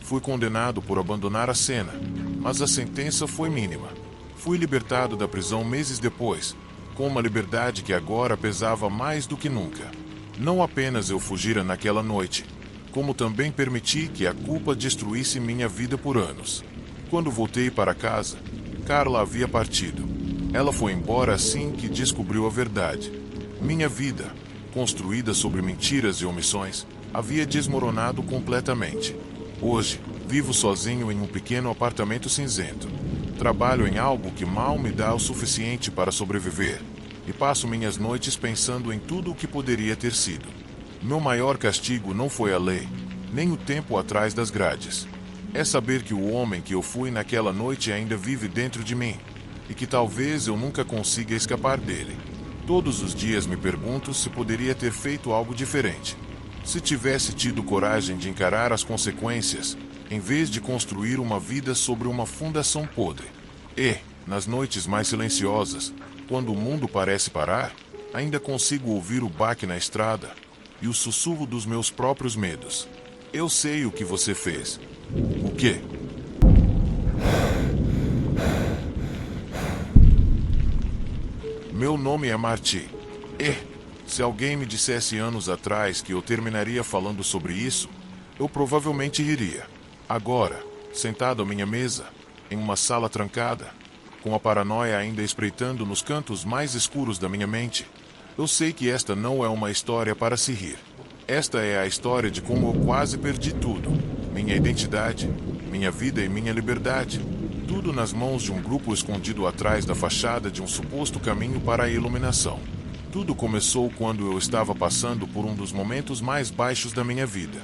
Fui condenado por abandonar a cena, mas a sentença foi mínima. Fui libertado da prisão meses depois, com uma liberdade que agora pesava mais do que nunca. Não apenas eu fugira naquela noite, como também permiti que a culpa destruísse minha vida por anos. Quando voltei para casa, Carla havia partido. Ela foi embora assim que descobriu a verdade. Minha vida, construída sobre mentiras e omissões, havia desmoronado completamente. Hoje, vivo sozinho em um pequeno apartamento cinzento. Trabalho em algo que mal me dá o suficiente para sobreviver, e passo minhas noites pensando em tudo o que poderia ter sido. Meu maior castigo não foi a lei, nem o tempo atrás das grades. É saber que o homem que eu fui naquela noite ainda vive dentro de mim, e que talvez eu nunca consiga escapar dele. Todos os dias me pergunto se poderia ter feito algo diferente. Se tivesse tido coragem de encarar as consequências, em vez de construir uma vida sobre uma fundação podre. E, nas noites mais silenciosas, quando o mundo parece parar, ainda consigo ouvir o baque na estrada e o sussurro dos meus próprios medos. Eu sei o que você fez. O quê? Meu nome é Marty. E, se alguém me dissesse anos atrás que eu terminaria falando sobre isso, eu provavelmente riria. Agora, sentado à minha mesa, em uma sala trancada, com a paranoia ainda espreitando nos cantos mais escuros da minha mente, eu sei que esta não é uma história para se rir. Esta é a história de como eu quase perdi tudo. Minha identidade, minha vida e minha liberdade. Tudo nas mãos de um grupo escondido atrás da fachada de um suposto caminho para a iluminação. Tudo começou quando eu estava passando por um dos momentos mais baixos da minha vida.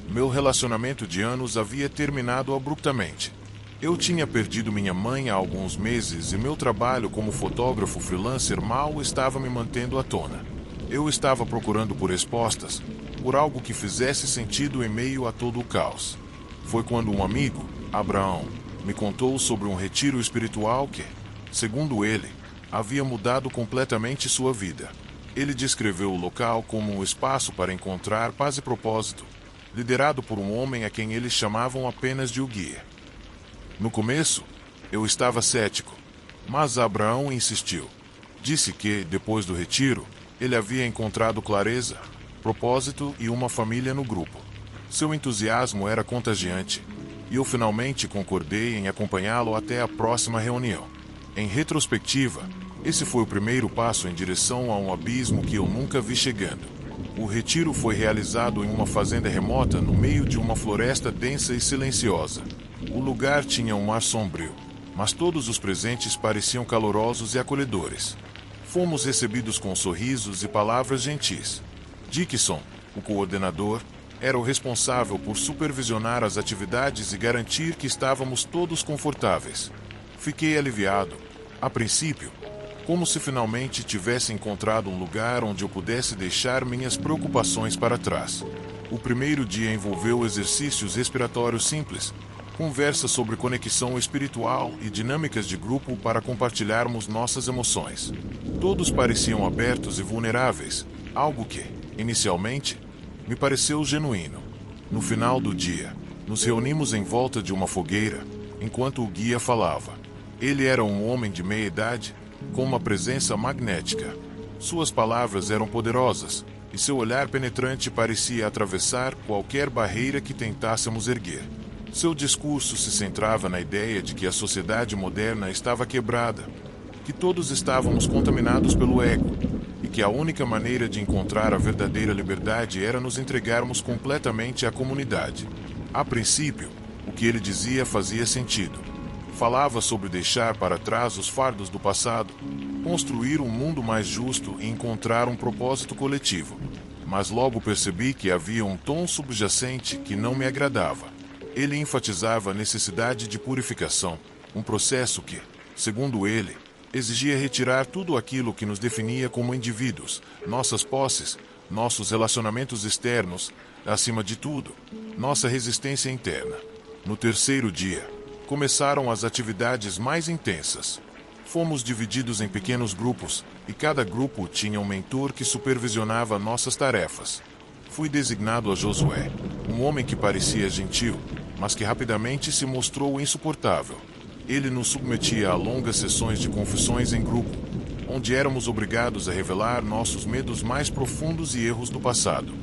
Meu relacionamento de anos havia terminado abruptamente. Eu tinha perdido minha mãe há alguns meses e meu trabalho como fotógrafo freelancer mal estava me mantendo à tona. Eu estava procurando por respostas, por algo que fizesse sentido em meio a todo o caos. Foi quando um amigo, Abraão, me contou sobre um retiro espiritual que, segundo ele, havia mudado completamente sua vida. Ele descreveu o local como um espaço para encontrar paz e propósito, liderado por um homem a quem eles chamavam apenas de o guia. No começo, eu estava cético, mas Abraão insistiu. Disse que, depois do retiro, ele havia encontrado clareza, propósito e uma família no grupo. Seu entusiasmo era contagiante, e eu finalmente concordei em acompanhá-lo até a próxima reunião. Em retrospectiva, esse foi o primeiro passo em direção a um abismo que eu nunca vi chegando. O retiro foi realizado em uma fazenda remota no meio de uma floresta densa e silenciosa. O lugar tinha um ar sombrio, mas todos os presentes pareciam calorosos e acolhedores. Fomos recebidos com sorrisos e palavras gentis. Dickinson, o coordenador, era o responsável por supervisionar as atividades e garantir que estávamos todos confortáveis. Fiquei aliviado, a princípio, como se finalmente tivesse encontrado um lugar onde eu pudesse deixar minhas preocupações para trás. O primeiro dia envolveu exercícios respiratórios simples, conversas sobre conexão espiritual e dinâmicas de grupo para compartilharmos nossas emoções. Todos pareciam abertos e vulneráveis, algo que, inicialmente, me pareceu genuíno. No final do dia, nos reunimos em volta de uma fogueira, enquanto o guia falava. Ele era um homem de meia idade, com uma presença magnética. Suas palavras eram poderosas, e seu olhar penetrante parecia atravessar qualquer barreira que tentássemos erguer. Seu discurso se centrava na ideia de que a sociedade moderna estava quebrada, que todos estávamos contaminados pelo ego, e que a única maneira de encontrar a verdadeira liberdade era nos entregarmos completamente à comunidade. A princípio, o que ele dizia fazia sentido. Falava sobre deixar para trás os fardos do passado, construir um mundo mais justo e encontrar um propósito coletivo. Mas logo percebi que havia um tom subjacente que não me agradava. Ele enfatizava a necessidade de purificação, um processo que, segundo ele, exigia retirar tudo aquilo que nos definia como indivíduos, nossas posses, nossos relacionamentos externos, acima de tudo, nossa resistência interna. No terceiro dia, começaram as atividades mais intensas. Fomos divididos em pequenos grupos, e cada grupo tinha um mentor que supervisionava nossas tarefas. Fui designado a Josué, um homem que parecia gentil, mas que rapidamente se mostrou insuportável. Ele nos submetia a longas sessões de confissões em grupo, onde éramos obrigados a revelar nossos medos mais profundos e erros do passado.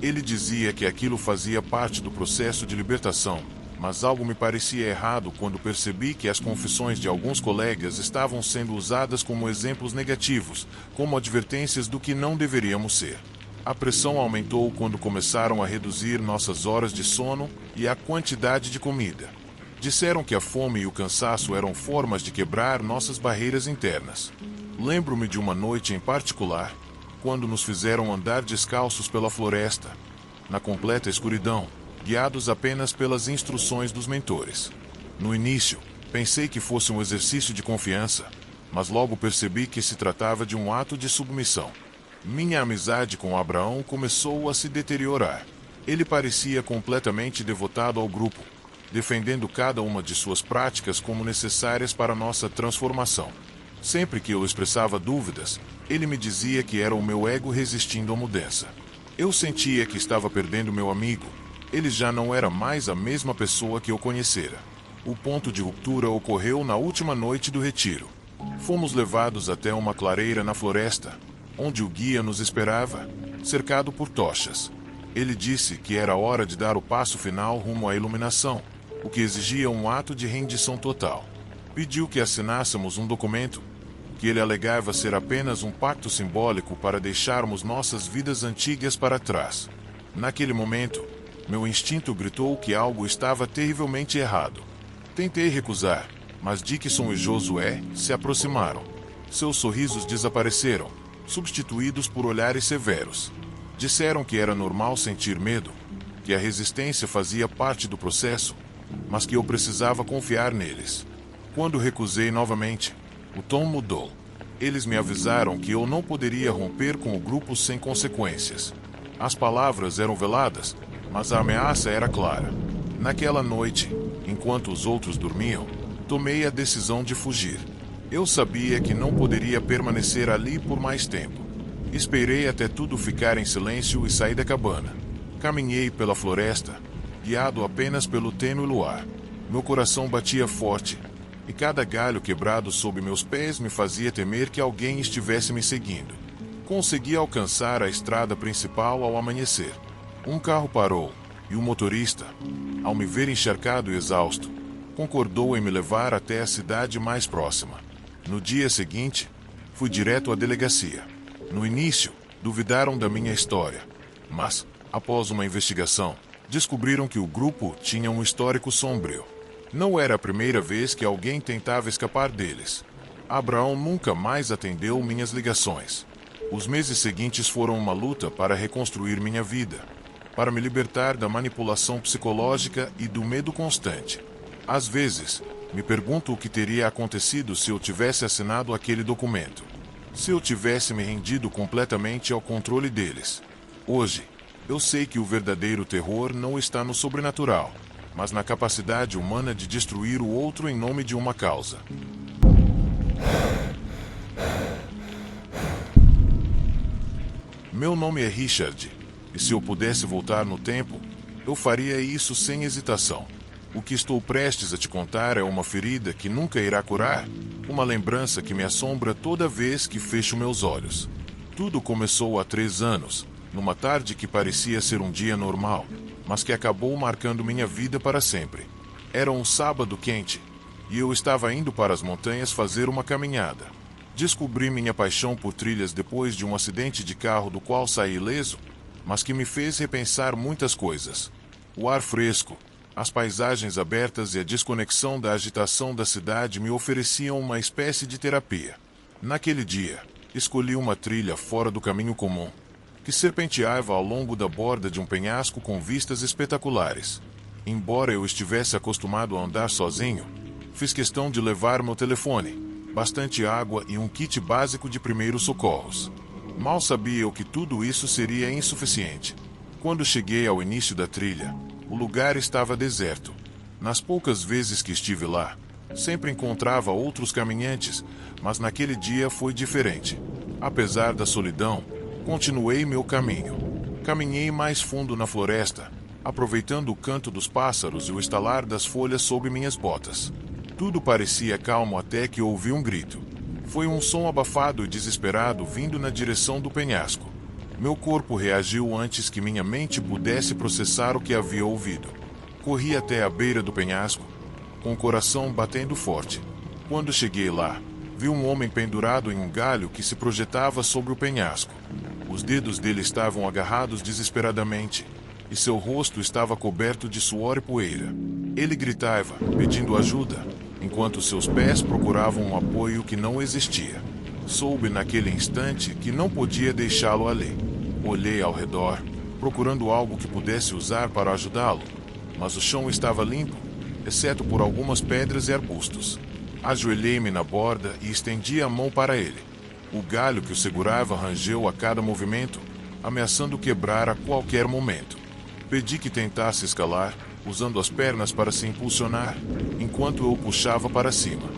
Ele dizia que aquilo fazia parte do processo de libertação, mas algo me parecia errado quando percebi que as confissões de alguns colegas estavam sendo usadas como exemplos negativos, como advertências do que não deveríamos ser. A pressão aumentou quando começaram a reduzir nossas horas de sono e a quantidade de comida. Disseram que a fome e o cansaço eram formas de quebrar nossas barreiras internas. Lembro-me de uma noite em particular, quando nos fizeram andar descalços pela floresta, na completa escuridão, guiados apenas pelas instruções dos mentores. No início, pensei que fosse um exercício de confiança, mas logo percebi que se tratava de um ato de submissão. Minha amizade com Abraão começou a se deteriorar. Ele parecia completamente devotado ao grupo, defendendo cada uma de suas práticas como necessárias para nossa transformação. Sempre que eu expressava dúvidas, ele me dizia que era o meu ego resistindo à mudança. Eu sentia que estava perdendo meu amigo. Ele já não era mais a mesma pessoa que eu conhecera. O ponto de ruptura ocorreu na última noite do retiro. Fomos levados até uma clareira na floresta, onde o guia nos esperava, cercado por tochas. Ele disse que era hora de dar o passo final rumo à iluminação, o que exigia um ato de rendição total. Pediu que assinássemos um documento, que ele alegava ser apenas um pacto simbólico para deixarmos nossas vidas antigas para trás. Naquele momento, meu instinto gritou que algo estava terrivelmente errado. Tentei recusar, mas Dickinson e Josué se aproximaram. Seus sorrisos desapareceram, substituídos por olhares severos. Disseram que era normal sentir medo, que a resistência fazia parte do processo, mas que eu precisava confiar neles. Quando recusei novamente, o tom mudou. Eles me avisaram que eu não poderia romper com o grupo sem consequências. As palavras eram veladas, mas a ameaça era clara. Naquela noite, enquanto os outros dormiam, tomei a decisão de fugir. Eu sabia que não poderia permanecer ali por mais tempo. Esperei até tudo ficar em silêncio e saí da cabana. Caminhei pela floresta, guiado apenas pelo tênue luar. Meu coração batia forte, e cada galho quebrado sob meus pés me fazia temer que alguém estivesse me seguindo. Consegui alcançar a estrada principal ao amanhecer. Um carro parou, e o motorista, ao me ver encharcado e exausto, concordou em me levar até a cidade mais próxima. No dia seguinte, fui direto à delegacia. No início, duvidaram da minha história, mas, após uma investigação, descobriram que o grupo tinha um histórico sombrio. Não era a primeira vez que alguém tentava escapar deles. Abraão nunca mais atendeu minhas ligações. Os meses seguintes foram uma luta para reconstruir minha vida, para me libertar da manipulação psicológica e do medo constante. Às vezes, me pergunto o que teria acontecido se eu tivesse assinado aquele documento. Se eu tivesse me rendido completamente ao controle deles. Hoje, eu sei que o verdadeiro terror não está no sobrenatural, mas na capacidade humana de destruir o outro em nome de uma causa. Meu nome é Richard, e se eu pudesse voltar no tempo, eu faria isso sem hesitação. O que estou prestes a te contar é uma ferida que nunca irá curar, uma lembrança que me assombra toda vez que fecho meus olhos. Tudo começou há 3 anos, numa tarde que parecia ser um dia normal, mas que acabou marcando minha vida para sempre. Era um sábado quente, e eu estava indo para as montanhas fazer uma caminhada. Descobri minha paixão por trilhas depois de um acidente de carro do qual saí ileso, mas que me fez repensar muitas coisas. O ar fresco, as paisagens abertas e a desconexão da agitação da cidade me ofereciam uma espécie de terapia. Naquele dia, escolhi uma trilha fora do caminho comum, que serpenteava ao longo da borda de um penhasco com vistas espetaculares. Embora eu estivesse acostumado a andar sozinho, fiz questão de levar meu telefone, bastante água e um kit básico de primeiros socorros. Mal sabia eu que tudo isso seria insuficiente. Quando cheguei ao início da trilha, o lugar estava deserto. Nas poucas vezes que estive lá, sempre encontrava outros caminhantes, mas naquele dia foi diferente. Apesar da solidão, continuei meu caminho. Caminhei mais fundo na floresta, aproveitando o canto dos pássaros e o estalar das folhas sob minhas botas. Tudo parecia calmo até que ouvi um grito. Foi um som abafado e desesperado vindo na direção do penhasco. Meu corpo reagiu antes que minha mente pudesse processar o que havia ouvido. Corri até a beira do penhasco, com o coração batendo forte. Quando cheguei lá, vi um homem pendurado em um galho que se projetava sobre o penhasco. Os dedos dele estavam agarrados desesperadamente, e seu rosto estava coberto de suor e poeira. Ele gritava, pedindo ajuda, enquanto seus pés procuravam um apoio que não existia. Soube naquele instante que não podia deixá-lo ali. Olhei ao redor, procurando algo que pudesse usar para ajudá-lo, mas o chão estava limpo, exceto por algumas pedras e arbustos. Ajoelhei-me na borda e estendi a mão para ele. O galho que o segurava rangeu a cada movimento, ameaçando quebrar a qualquer momento. Pedi que tentasse escalar, usando as pernas para se impulsionar, enquanto eu o puxava para cima.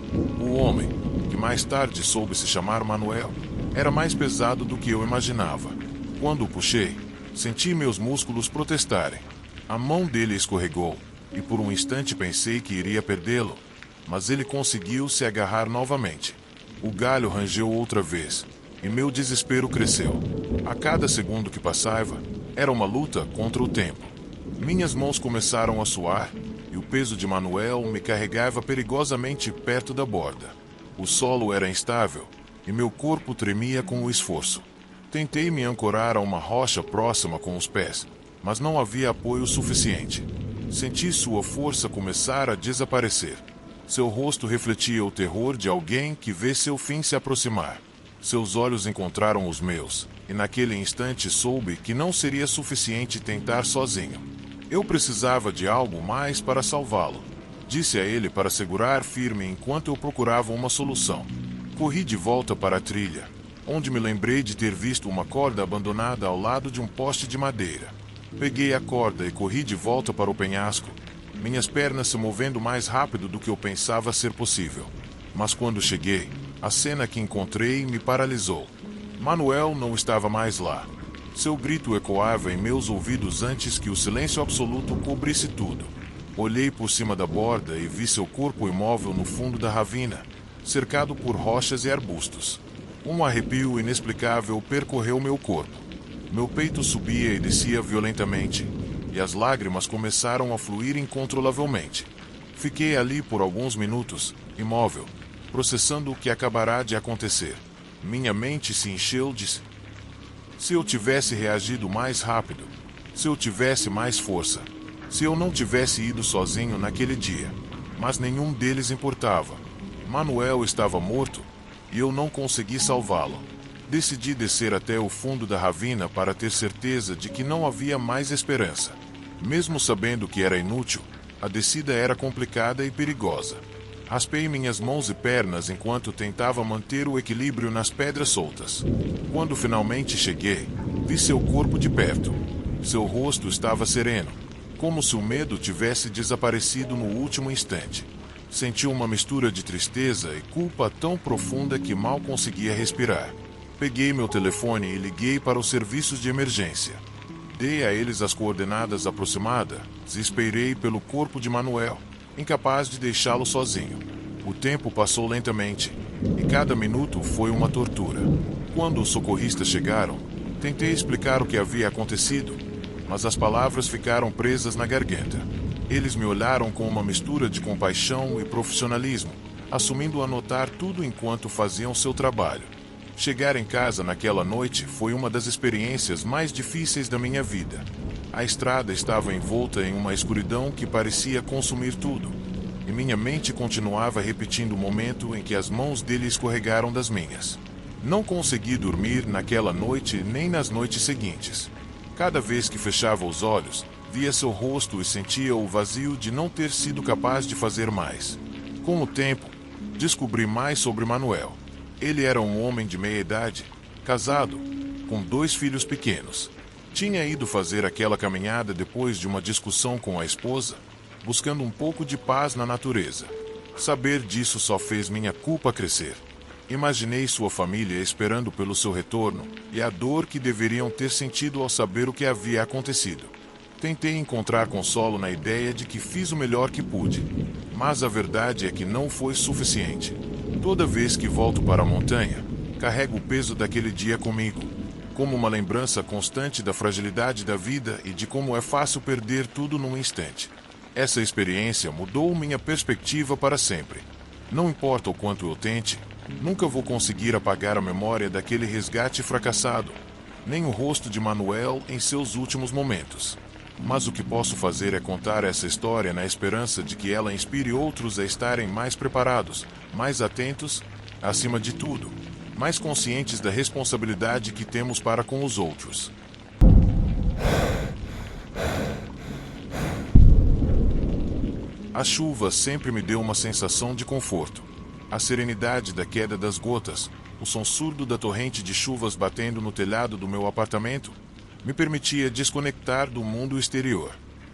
O homem, que mais tarde soube se chamar Manuel, era mais pesado do que eu imaginava. Quando o puxei, senti meus músculos protestarem. A mão dele escorregou, e por um instante pensei que iria perdê-lo, mas ele conseguiu se agarrar novamente. O galho rangeu outra vez, e meu desespero cresceu. A cada segundo que passava, era uma luta contra o tempo. Minhas mãos começaram a suar, e o peso de Manuel me carregava perigosamente perto da borda. O solo era instável, e meu corpo tremia com o esforço. Tentei me ancorar a uma rocha próxima com os pés, mas não havia apoio suficiente. Senti sua força começar a desaparecer. Seu rosto refletia o terror de alguém que vê seu fim se aproximar. Seus olhos encontraram os meus, e naquele instante soube que não seria suficiente tentar sozinho. Eu precisava de algo mais para salvá-lo. Disse a ele para segurar firme enquanto eu procurava uma solução. Corri de volta para a trilha, onde me lembrei de ter visto uma corda abandonada ao lado de um poste de madeira. Peguei a corda e corri de volta para o penhasco, minhas pernas se movendo mais rápido do que eu pensava ser possível. Mas quando cheguei, a cena que encontrei me paralisou. Manuel não estava mais lá. Seu grito ecoava em meus ouvidos antes que o silêncio absoluto cobrisse tudo. Olhei por cima da borda e vi seu corpo imóvel no fundo da ravina, cercado por rochas e arbustos. Um arrepio inexplicável percorreu meu corpo. Meu peito subia e descia violentamente, e as lágrimas começaram a fluir incontrolavelmente. Fiquei ali por alguns minutos, imóvel, processando o que acabará de acontecer. Minha mente se encheu de... Se eu tivesse reagido mais rápido, se eu tivesse mais força, se eu não tivesse ido sozinho naquele dia. Mas nenhum deles importava. Manuel estava morto, e eu não consegui salvá-lo. Decidi descer até o fundo da ravina para ter certeza de que não havia mais esperança. Mesmo sabendo que era inútil, a descida era complicada e perigosa. Raspei minhas mãos e pernas enquanto tentava manter o equilíbrio nas pedras soltas. Quando finalmente cheguei, vi seu corpo de perto. Seu rosto estava sereno, como se o medo tivesse desaparecido no último instante. Senti uma mistura de tristeza e culpa tão profunda que mal conseguia respirar. Peguei meu telefone e liguei para os serviços de emergência. Dei a eles as coordenadas aproximadas e esperei pelo corpo de Manuel, incapaz de deixá-lo sozinho. O tempo passou lentamente, e cada minuto foi uma tortura. Quando os socorristas chegaram, tentei explicar o que havia acontecido, mas as palavras ficaram presas na garganta. Eles me olharam com uma mistura de compaixão e profissionalismo, assumindo anotar tudo enquanto faziam seu trabalho. Chegar em casa naquela noite foi uma das experiências mais difíceis da minha vida. A estrada estava envolta em uma escuridão que parecia consumir tudo, e minha mente continuava repetindo o momento em que as mãos dele escorregaram das minhas. Não consegui dormir naquela noite nem nas noites seguintes. Cada vez que fechava os olhos, via seu rosto e sentia o vazio de não ter sido capaz de fazer mais. Com o tempo, descobri mais sobre Manuel. Ele era um homem de meia idade, casado, com 2 filhos pequenos. Tinha ido fazer aquela caminhada depois de uma discussão com a esposa, buscando um pouco de paz na natureza. Saber disso só fez minha culpa crescer. Imaginei sua família esperando pelo seu retorno e a dor que deveriam ter sentido ao saber o que havia acontecido. Tentei encontrar consolo na ideia de que fiz o melhor que pude, mas a verdade é que não foi suficiente. Toda vez que volto para a montanha, carrego o peso daquele dia comigo, como uma lembrança constante da fragilidade da vida e de como é fácil perder tudo num instante. Essa experiência mudou minha perspectiva para sempre. Não importa o quanto eu tente, nunca vou conseguir apagar a memória daquele resgate fracassado, nem o rosto de Manuel em seus últimos momentos. Mas o que posso fazer é contar essa história na esperança de que ela inspire outros a estarem mais preparados, mais atentos, acima de tudo, mais conscientes da responsabilidade que temos para com os outros. A chuva sempre me deu uma sensação de conforto. A serenidade da queda das gotas, o som surdo da torrente de chuvas batendo no telhado do meu apartamento, me permitia desconectar do mundo exterior.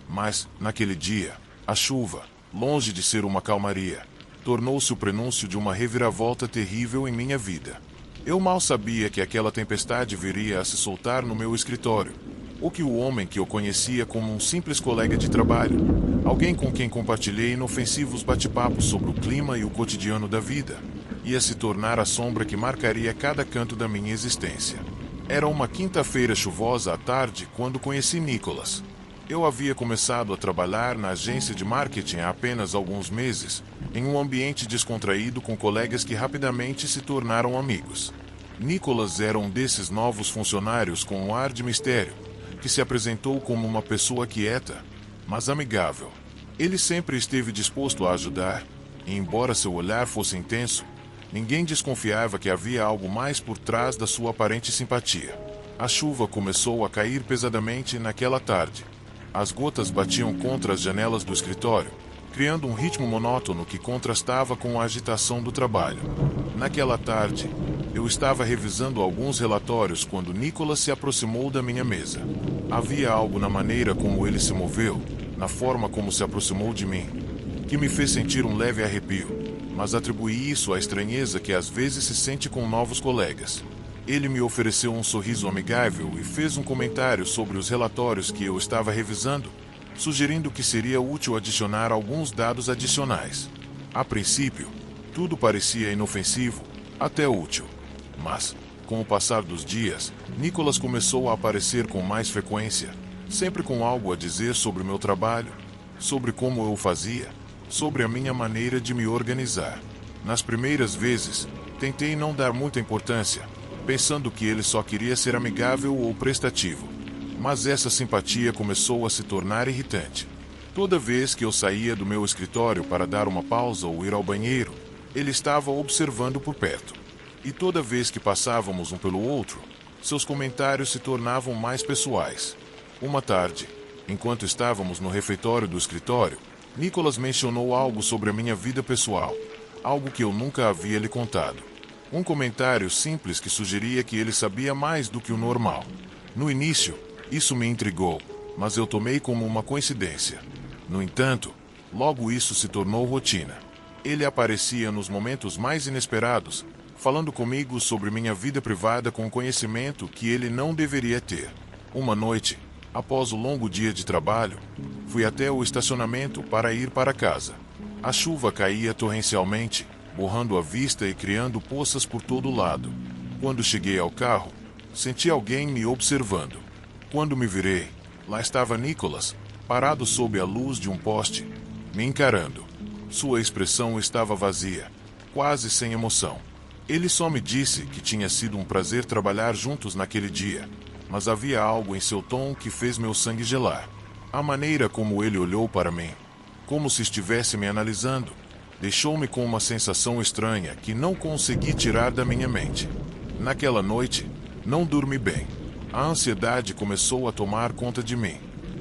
Mas, naquele dia, a chuva, longe de ser uma calmaria, tornou-se o prenúncio de uma reviravolta terrível em minha vida. Eu mal sabia que aquela tempestade viria a se soltar no meu escritório, ou que o homem que eu conhecia como um simples colega de trabalho, alguém com quem compartilhei inofensivos bate-papos sobre o clima e o cotidiano da vida, ia se tornar a sombra que marcaria cada canto da minha existência. Era uma quinta-feira chuvosa à tarde quando conheci Nicholas. Eu havia começado a trabalhar na agência de marketing há apenas alguns meses, em um ambiente descontraído com colegas que rapidamente se tornaram amigos. Nicholas era um desses novos funcionários com um ar de mistério, que se apresentou como uma pessoa quieta, mas amigável. Ele sempre esteve disposto a ajudar, e embora seu olhar fosse intenso, ninguém desconfiava que havia algo mais por trás da sua aparente simpatia. A chuva começou a cair pesadamente naquela tarde. As gotas batiam contra as janelas do escritório, criando um ritmo monótono que contrastava com a agitação do trabalho. Naquela tarde, eu estava revisando alguns relatórios quando Nicholas se aproximou da minha mesa. Havia algo na maneira como ele se moveu, na forma como se aproximou de mim, que me fez sentir um leve arrepio, mas atribuí isso à estranheza que às vezes se sente com novos colegas. Ele me ofereceu um sorriso amigável e fez um comentário sobre os relatórios que eu estava revisando, sugerindo que seria útil adicionar alguns dados adicionais. A princípio, tudo parecia inofensivo, até útil. Mas, com o passar dos dias, Nicholas começou a aparecer com mais frequência, sempre com algo a dizer sobre o meu trabalho, sobre como eu o fazia, sobre a minha maneira de me organizar. Nas primeiras vezes, tentei não dar muita importância, pensando que ele só queria ser amigável ou prestativo. Mas essa simpatia começou a se tornar irritante. Toda vez que eu saía do meu escritório para dar uma pausa ou ir ao banheiro, ele estava observando por perto. E toda vez que passávamos um pelo outro, seus comentários se tornavam mais pessoais. Uma tarde, enquanto estávamos no refeitório do escritório, Nicholas mencionou algo sobre a minha vida pessoal, algo que eu nunca havia lhe contado. Um comentário simples que sugeria que ele sabia mais do que o normal. No início, isso me intrigou, mas eu tomei como uma coincidência. No entanto, logo isso se tornou rotina. Ele aparecia nos momentos mais inesperados, falando comigo sobre minha vida privada com conhecimento que ele não deveria ter. Uma noite, após o longo dia de trabalho, fui até o estacionamento para ir para casa. A chuva caía torrencialmente, borrando a vista e criando poças por todo lado. Quando cheguei ao carro, senti alguém me observando. Quando me virei, lá estava Nicholas, parado sob a luz de um poste, me encarando. Sua expressão estava vazia, quase sem emoção. Ele só me disse que tinha sido um prazer trabalhar juntos naquele dia, mas havia algo em seu tom que fez meu sangue gelar. A maneira como ele olhou para mim, como se estivesse me analisando, deixou-me com uma sensação estranha que não consegui tirar da minha mente. Naquela noite, não dormi bem. A ansiedade começou a tomar conta de mim.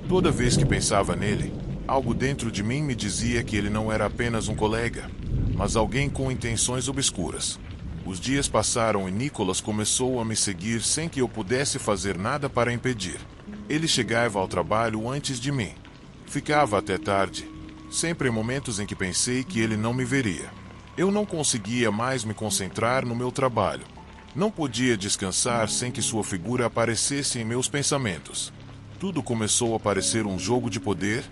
Toda vez que pensava nele, algo dentro de mim me dizia que ele não era apenas um colega, mas alguém com intenções obscuras. Os dias passaram e Nicholas começou a me seguir sem que eu pudesse fazer nada para impedir. Ele chegava ao trabalho antes de mim. Ficava até tarde, sempre em momentos em que pensei que ele não me veria. Eu não conseguia mais me concentrar no meu trabalho. Não podia descansar sem que sua figura aparecesse em meus pensamentos. Tudo começou a parecer um jogo de poder,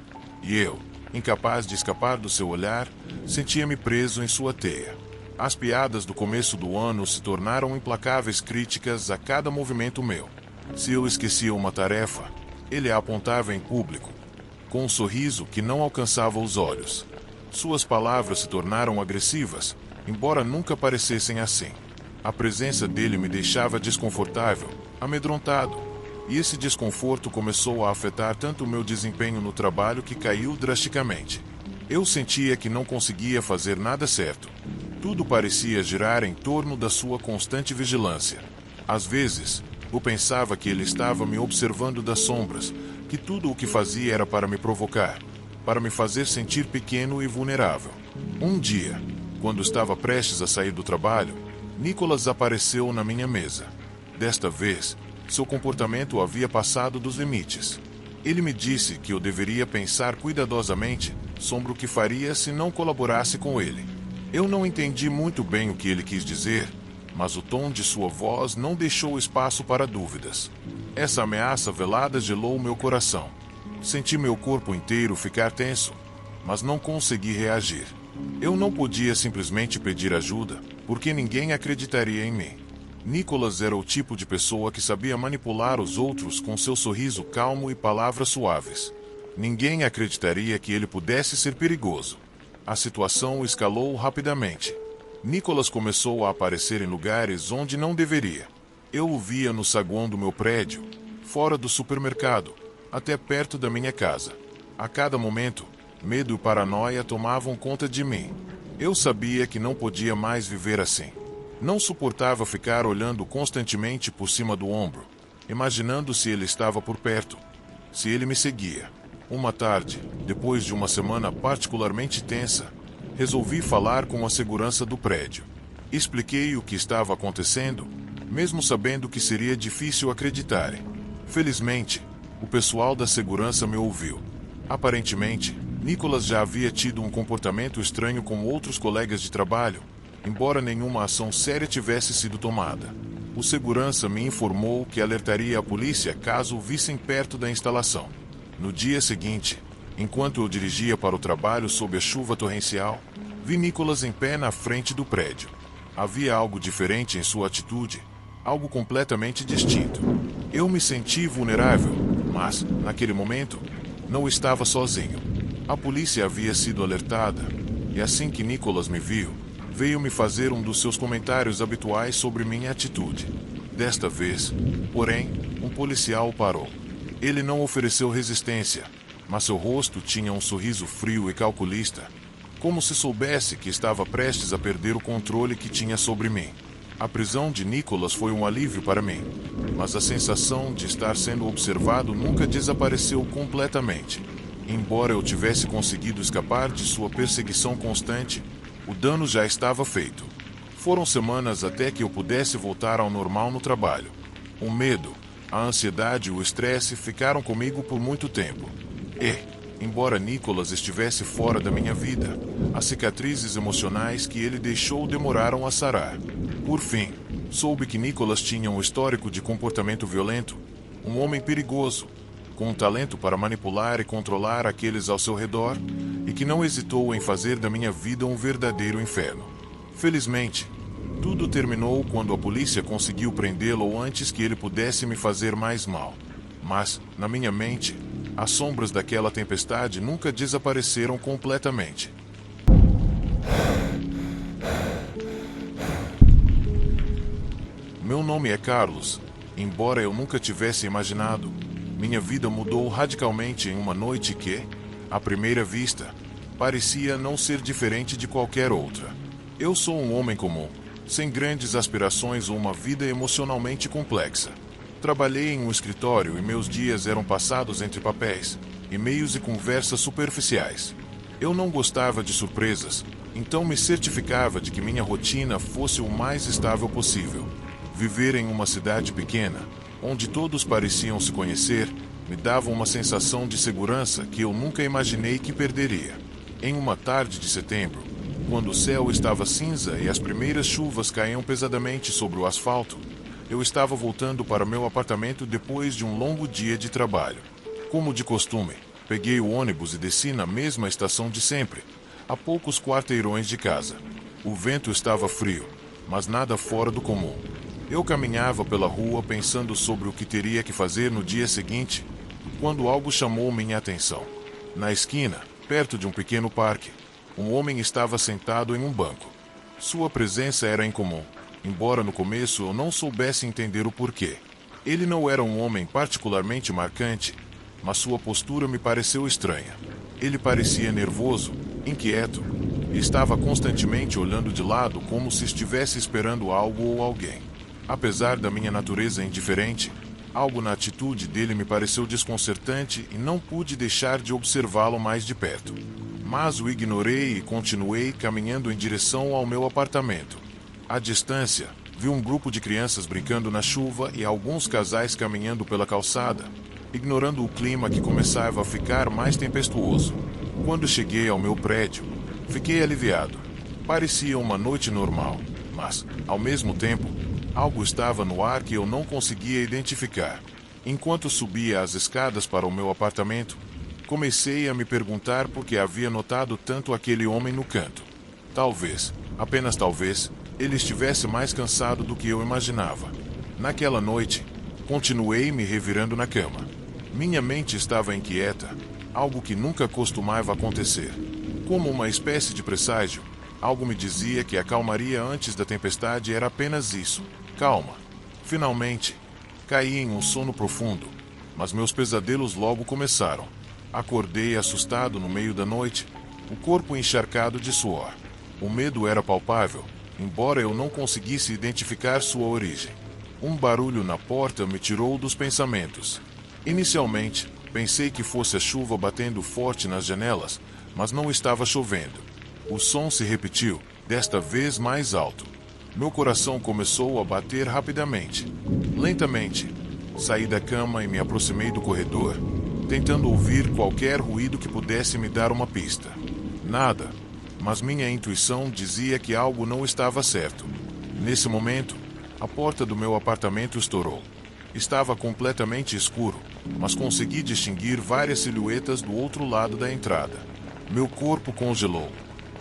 e eu, incapaz de escapar do seu olhar, sentia-me preso em sua teia. As piadas do começo do ano se tornaram implacáveis críticas a cada movimento meu. Se eu esquecia uma tarefa, ele a apontava em público, com um sorriso que não alcançava os olhos. Suas palavras se tornaram agressivas, embora nunca parecessem assim. A presença dele me deixava desconfortável, amedrontado, e esse desconforto começou a afetar tanto o meu desempenho no trabalho que caiu drasticamente. Eu sentia que não conseguia fazer nada certo. Tudo parecia girar em torno da sua constante vigilância. Às vezes, eu pensava que ele estava me observando das sombras, que tudo o que fazia era para me provocar, para me fazer sentir pequeno e vulnerável. Um dia, quando estava prestes a sair do trabalho, Nicholas apareceu na minha mesa. Desta vez, seu comportamento havia passado dos limites. Ele me disse que eu deveria pensar cuidadosamente sobre o que faria se não colaborasse com ele. Eu não entendi muito bem o que ele quis dizer, mas o tom de sua voz não deixou espaço para dúvidas. Essa ameaça velada gelou meu coração. Senti meu corpo inteiro ficar tenso, mas não consegui reagir. Eu não podia simplesmente pedir ajuda, porque ninguém acreditaria em mim. Nicholas era o tipo de pessoa que sabia manipular os outros com seu sorriso calmo e palavras suaves. Ninguém acreditaria que ele pudesse ser perigoso. A situação escalou rapidamente. Nicholas começou a aparecer em lugares onde não deveria. Eu o via no saguão do meu prédio, fora do supermercado, até perto da minha casa. A cada momento, medo e paranoia tomavam conta de mim. Eu sabia que não podia mais viver assim. Não suportava ficar olhando constantemente por cima do ombro, imaginando se ele estava por perto, se ele me seguia. Uma tarde, depois de uma semana particularmente tensa, resolvi falar com a segurança do prédio. Expliquei o que estava acontecendo, mesmo sabendo que seria difícil acreditarem. Felizmente, o pessoal da segurança me ouviu. Aparentemente, Nicholas já havia tido um comportamento estranho com outros colegas de trabalho, embora nenhuma ação séria tivesse sido tomada. O segurança me informou que alertaria a polícia caso o vissem perto da instalação. No dia seguinte, enquanto eu dirigia para o trabalho sob a chuva torrencial, vi Nicholas em pé na frente do prédio. Havia algo diferente em sua atitude, algo completamente distinto. Eu me senti vulnerável, mas, naquele momento, não estava sozinho. A polícia havia sido alertada, e assim que Nicholas me viu, veio me fazer um dos seus comentários habituais sobre minha atitude. Desta vez, porém, um policial o parou. Ele não ofereceu resistência, mas seu rosto tinha um sorriso frio e calculista, como se soubesse que estava prestes a perder o controle que tinha sobre mim. A prisão de Nicholas foi um alívio para mim, mas a sensação de estar sendo observado nunca desapareceu completamente. Embora eu tivesse conseguido escapar de sua perseguição constante, o dano já estava feito. Foram semanas até que eu pudesse voltar ao normal no trabalho. O medo, a ansiedade e o estresse ficaram comigo por muito tempo. E, embora Nicholas estivesse fora da minha vida, as cicatrizes emocionais que ele deixou demoraram a sarar. Por fim, soube que Nicholas tinha um histórico de comportamento violento, um homem perigoso, com um talento para manipular e controlar aqueles ao seu redor, e que não hesitou em fazer da minha vida um verdadeiro inferno. Felizmente, tudo terminou quando a polícia conseguiu prendê-lo antes que ele pudesse me fazer mais mal. Mas, na minha mente, as sombras daquela tempestade nunca desapareceram completamente. Meu nome é Carlos. Embora eu nunca tivesse imaginado, minha vida mudou radicalmente em uma noite que, à primeira vista, parecia não ser diferente de qualquer outra. Eu sou um homem comum, sem grandes aspirações ou uma vida emocionalmente complexa. Trabalhei em um escritório e meus dias eram passados entre papéis, e-mails e conversas superficiais. Eu não gostava de surpresas, então me certificava de que minha rotina fosse o mais estável possível. Viver em uma cidade pequena, onde todos pareciam se conhecer, me dava uma sensação de segurança que eu nunca imaginei que perderia. Em uma tarde de setembro, quando o céu estava cinza e as primeiras chuvas caíam pesadamente sobre o asfalto, eu estava voltando para meu apartamento depois de um longo dia de trabalho. Como de costume, peguei o ônibus e desci na mesma estação de sempre, a poucos quarteirões de casa. O vento estava frio, mas nada fora do comum. Eu caminhava pela rua pensando sobre o que teria que fazer no dia seguinte, quando algo chamou minha atenção. Na esquina, perto de um pequeno parque, um homem estava sentado em um banco. Sua presença era incomum, embora no começo eu não soubesse entender o porquê. Ele não era um homem particularmente marcante, mas sua postura me pareceu estranha. Ele parecia nervoso, inquieto, e estava constantemente olhando de lado como se estivesse esperando algo ou alguém. Apesar da minha natureza indiferente, algo na atitude dele me pareceu desconcertante e não pude deixar de observá-lo mais de perto. Mas o ignorei e continuei caminhando em direção ao meu apartamento. À distância, vi um grupo de crianças brincando na chuva e alguns casais caminhando pela calçada, ignorando o clima que começava a ficar mais tempestuoso. Quando cheguei ao meu prédio, fiquei aliviado. Parecia uma noite normal, mas, ao mesmo tempo, algo estava no ar que eu não conseguia identificar. Enquanto subia as escadas para o meu apartamento, comecei a me perguntar por que havia notado tanto aquele homem no canto. Talvez, apenas talvez, ele estivesse mais cansado do que eu imaginava. Naquela noite, continuei me revirando na cama. Minha mente estava inquieta, algo que nunca costumava acontecer. Como uma espécie de presságio, algo me dizia que a calmaria antes da tempestade era apenas isso. Calma. Finalmente, caí em um sono profundo, mas meus pesadelos logo começaram. Acordei assustado no meio da noite, o corpo encharcado de suor. O medo era palpável, embora eu não conseguisse identificar sua origem. Um barulho na porta me tirou dos pensamentos. Inicialmente, Pensei que fosse a chuva batendo forte nas janelas, mas não estava chovendo. O som se repetiu, desta vez mais alto. Meu coração começou a bater rapidamente. Lentamente, saí da cama e me aproximei do corredor, tentando ouvir qualquer ruído que pudesse me dar uma pista. Nada, mas minha intuição dizia que algo não estava certo. Nesse momento, a porta do meu apartamento estourou. Estava completamente escuro, mas consegui distinguir várias silhuetas do outro lado da entrada. Meu corpo congelou.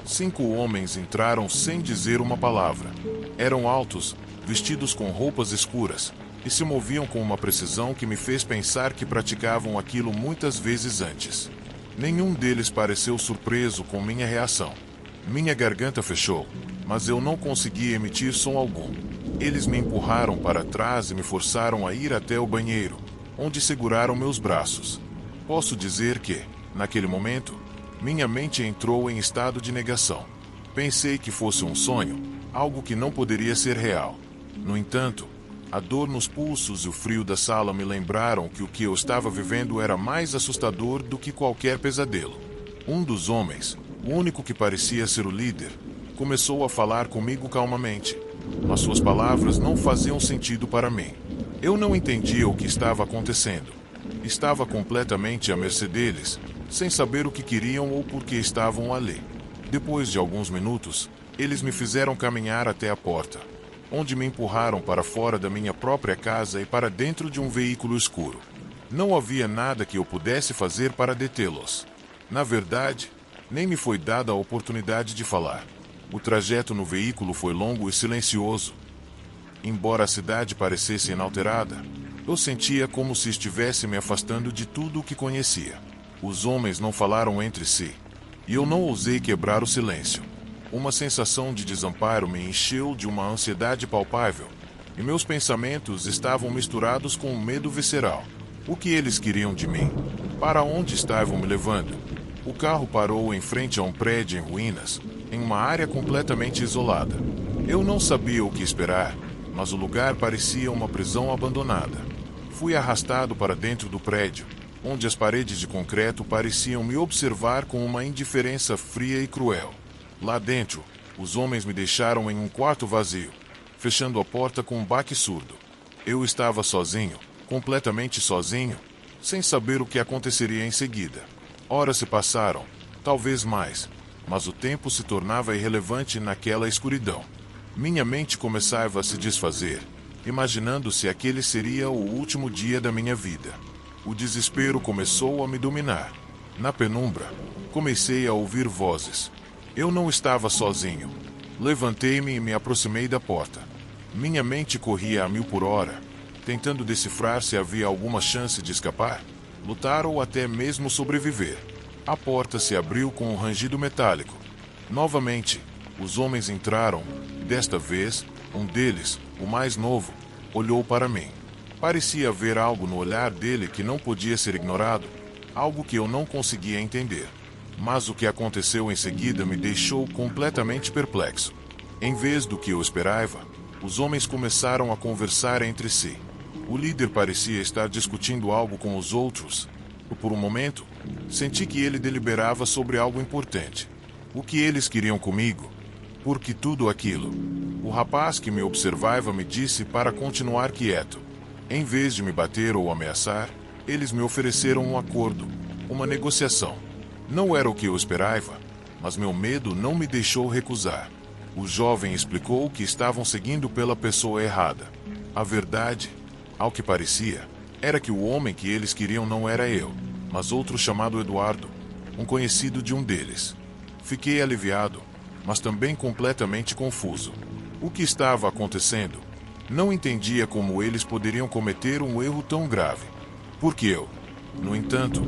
5 homens entraram sem dizer uma palavra. Eram altos, vestidos com roupas escuras, e se moviam com uma precisão que me fez pensar que praticavam aquilo muitas vezes antes. Nenhum deles pareceu surpreso com minha reação. Minha garganta fechou, mas eu não consegui emitir som algum. Eles me empurraram para trás e me forçaram a ir até o banheiro, onde seguraram meus braços. Posso dizer que, naquele momento, minha mente entrou em estado de negação. Pensei que fosse um sonho, algo que não poderia ser real. No entanto, a dor nos pulsos e o frio da sala me lembraram que o que eu estava vivendo era mais assustador do que qualquer pesadelo. Um dos homens, o único que parecia ser o líder, começou a falar comigo calmamente, mas suas palavras não faziam sentido para mim. Eu não entendia o que estava acontecendo. Estava completamente à mercê deles, sem saber o que queriam ou por que estavam ali. Depois de alguns minutos, eles me fizeram caminhar até a porta, onde me empurraram para fora da minha própria casa e para dentro de um veículo escuro. Não havia nada que eu pudesse fazer para detê-los. Na verdade, nem me foi dada a oportunidade de falar. O trajeto no veículo foi longo e silencioso. Embora a cidade parecesse inalterada, eu sentia como se estivesse me afastando de tudo o que conhecia. Os homens não falaram entre si, e eu não ousei quebrar o silêncio. Uma sensação de desamparo me encheu de uma ansiedade palpável, e meus pensamentos estavam misturados com um medo visceral. O que eles queriam de mim? Para onde estavam me levando? O carro parou em frente a um prédio em ruínas, em uma área completamente isolada. Eu não sabia o que esperar, mas o lugar parecia uma prisão abandonada. Fui arrastado para dentro do prédio, onde as paredes de concreto pareciam me observar com uma indiferença fria e cruel. Lá dentro, os homens me deixaram em um quarto vazio, fechando a porta com um baque surdo. Eu estava sozinho, completamente sozinho, sem saber o que aconteceria em seguida. Horas se passaram, talvez mais, mas o tempo se tornava irrelevante naquela escuridão. Minha mente começava a se desfazer, imaginando se aquele seria o último dia da minha vida. O desespero começou a me dominar. Na penumbra, comecei a ouvir vozes. Eu não estava sozinho. Levantei-me e me aproximei da porta. Minha mente corria a 1000 por hora, tentando decifrar se havia alguma chance de escapar, lutar ou até mesmo sobreviver. A porta se abriu com um rangido metálico. Novamente, os homens entraram, e desta vez, um deles, o mais novo, olhou para mim. Parecia haver algo no olhar dele que não podia ser ignorado, algo que eu não conseguia entender. Mas o que aconteceu em seguida me deixou completamente perplexo. Em vez do que eu esperava, os homens começaram a conversar entre si. O líder parecia estar discutindo algo com os outros. E por um momento, senti que ele deliberava sobre algo importante. O que eles queriam comigo? Por que tudo aquilo? O rapaz que me observava me disse para continuar quieto. Em vez de me bater ou ameaçar, eles me ofereceram um acordo, uma negociação. Não era o que eu esperava, mas meu medo não me deixou recusar. O jovem explicou que estavam seguindo pela pessoa errada. A verdade, ao que parecia, era que o homem que eles queriam não era eu, mas outro chamado Eduardo, um conhecido de um deles. Fiquei aliviado, mas também completamente confuso. O que estava acontecendo? Não entendia como eles poderiam cometer um erro tão grave. Porque eu, no entanto,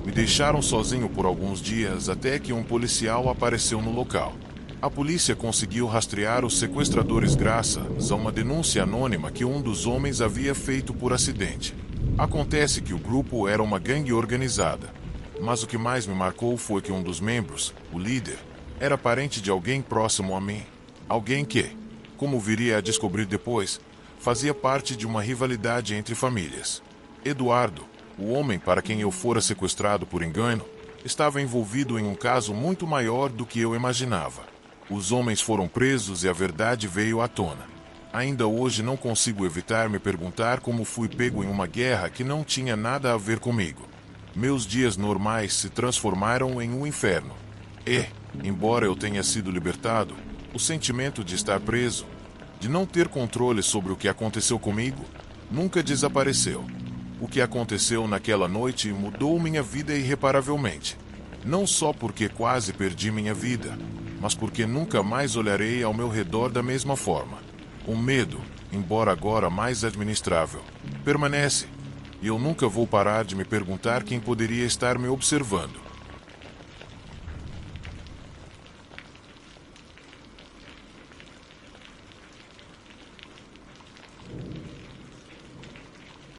me deixaram sozinho por alguns dias até que um policial apareceu no local. A polícia conseguiu rastrear os sequestradores graças a uma denúncia anônima que um dos homens havia feito por acidente. Acontece que o grupo era uma gangue organizada, mas o que mais me marcou foi que um dos membros, o líder, era parente de alguém próximo a mim. Alguém que, como viria a descobrir depois, fazia parte de uma rivalidade entre famílias. Eduardo, O homem para quem eu fora sequestrado por engano estava envolvido em um caso muito maior do que eu imaginava. Os homens foram presos e a verdade veio à tona. Ainda hoje não consigo evitar me perguntar como fui pego em uma guerra que não tinha nada a ver comigo. Meus dias normais se transformaram em um inferno. E, embora eu tenha sido libertado, o sentimento de estar preso, de não ter controle sobre o que aconteceu comigo, nunca desapareceu. O que aconteceu naquela noite mudou minha vida irreparavelmente. Não só porque quase perdi minha vida, mas porque nunca mais olharei ao meu redor da mesma forma. O medo, embora agora mais administrável, permanece, e eu nunca vou parar de me perguntar quem poderia estar me observando.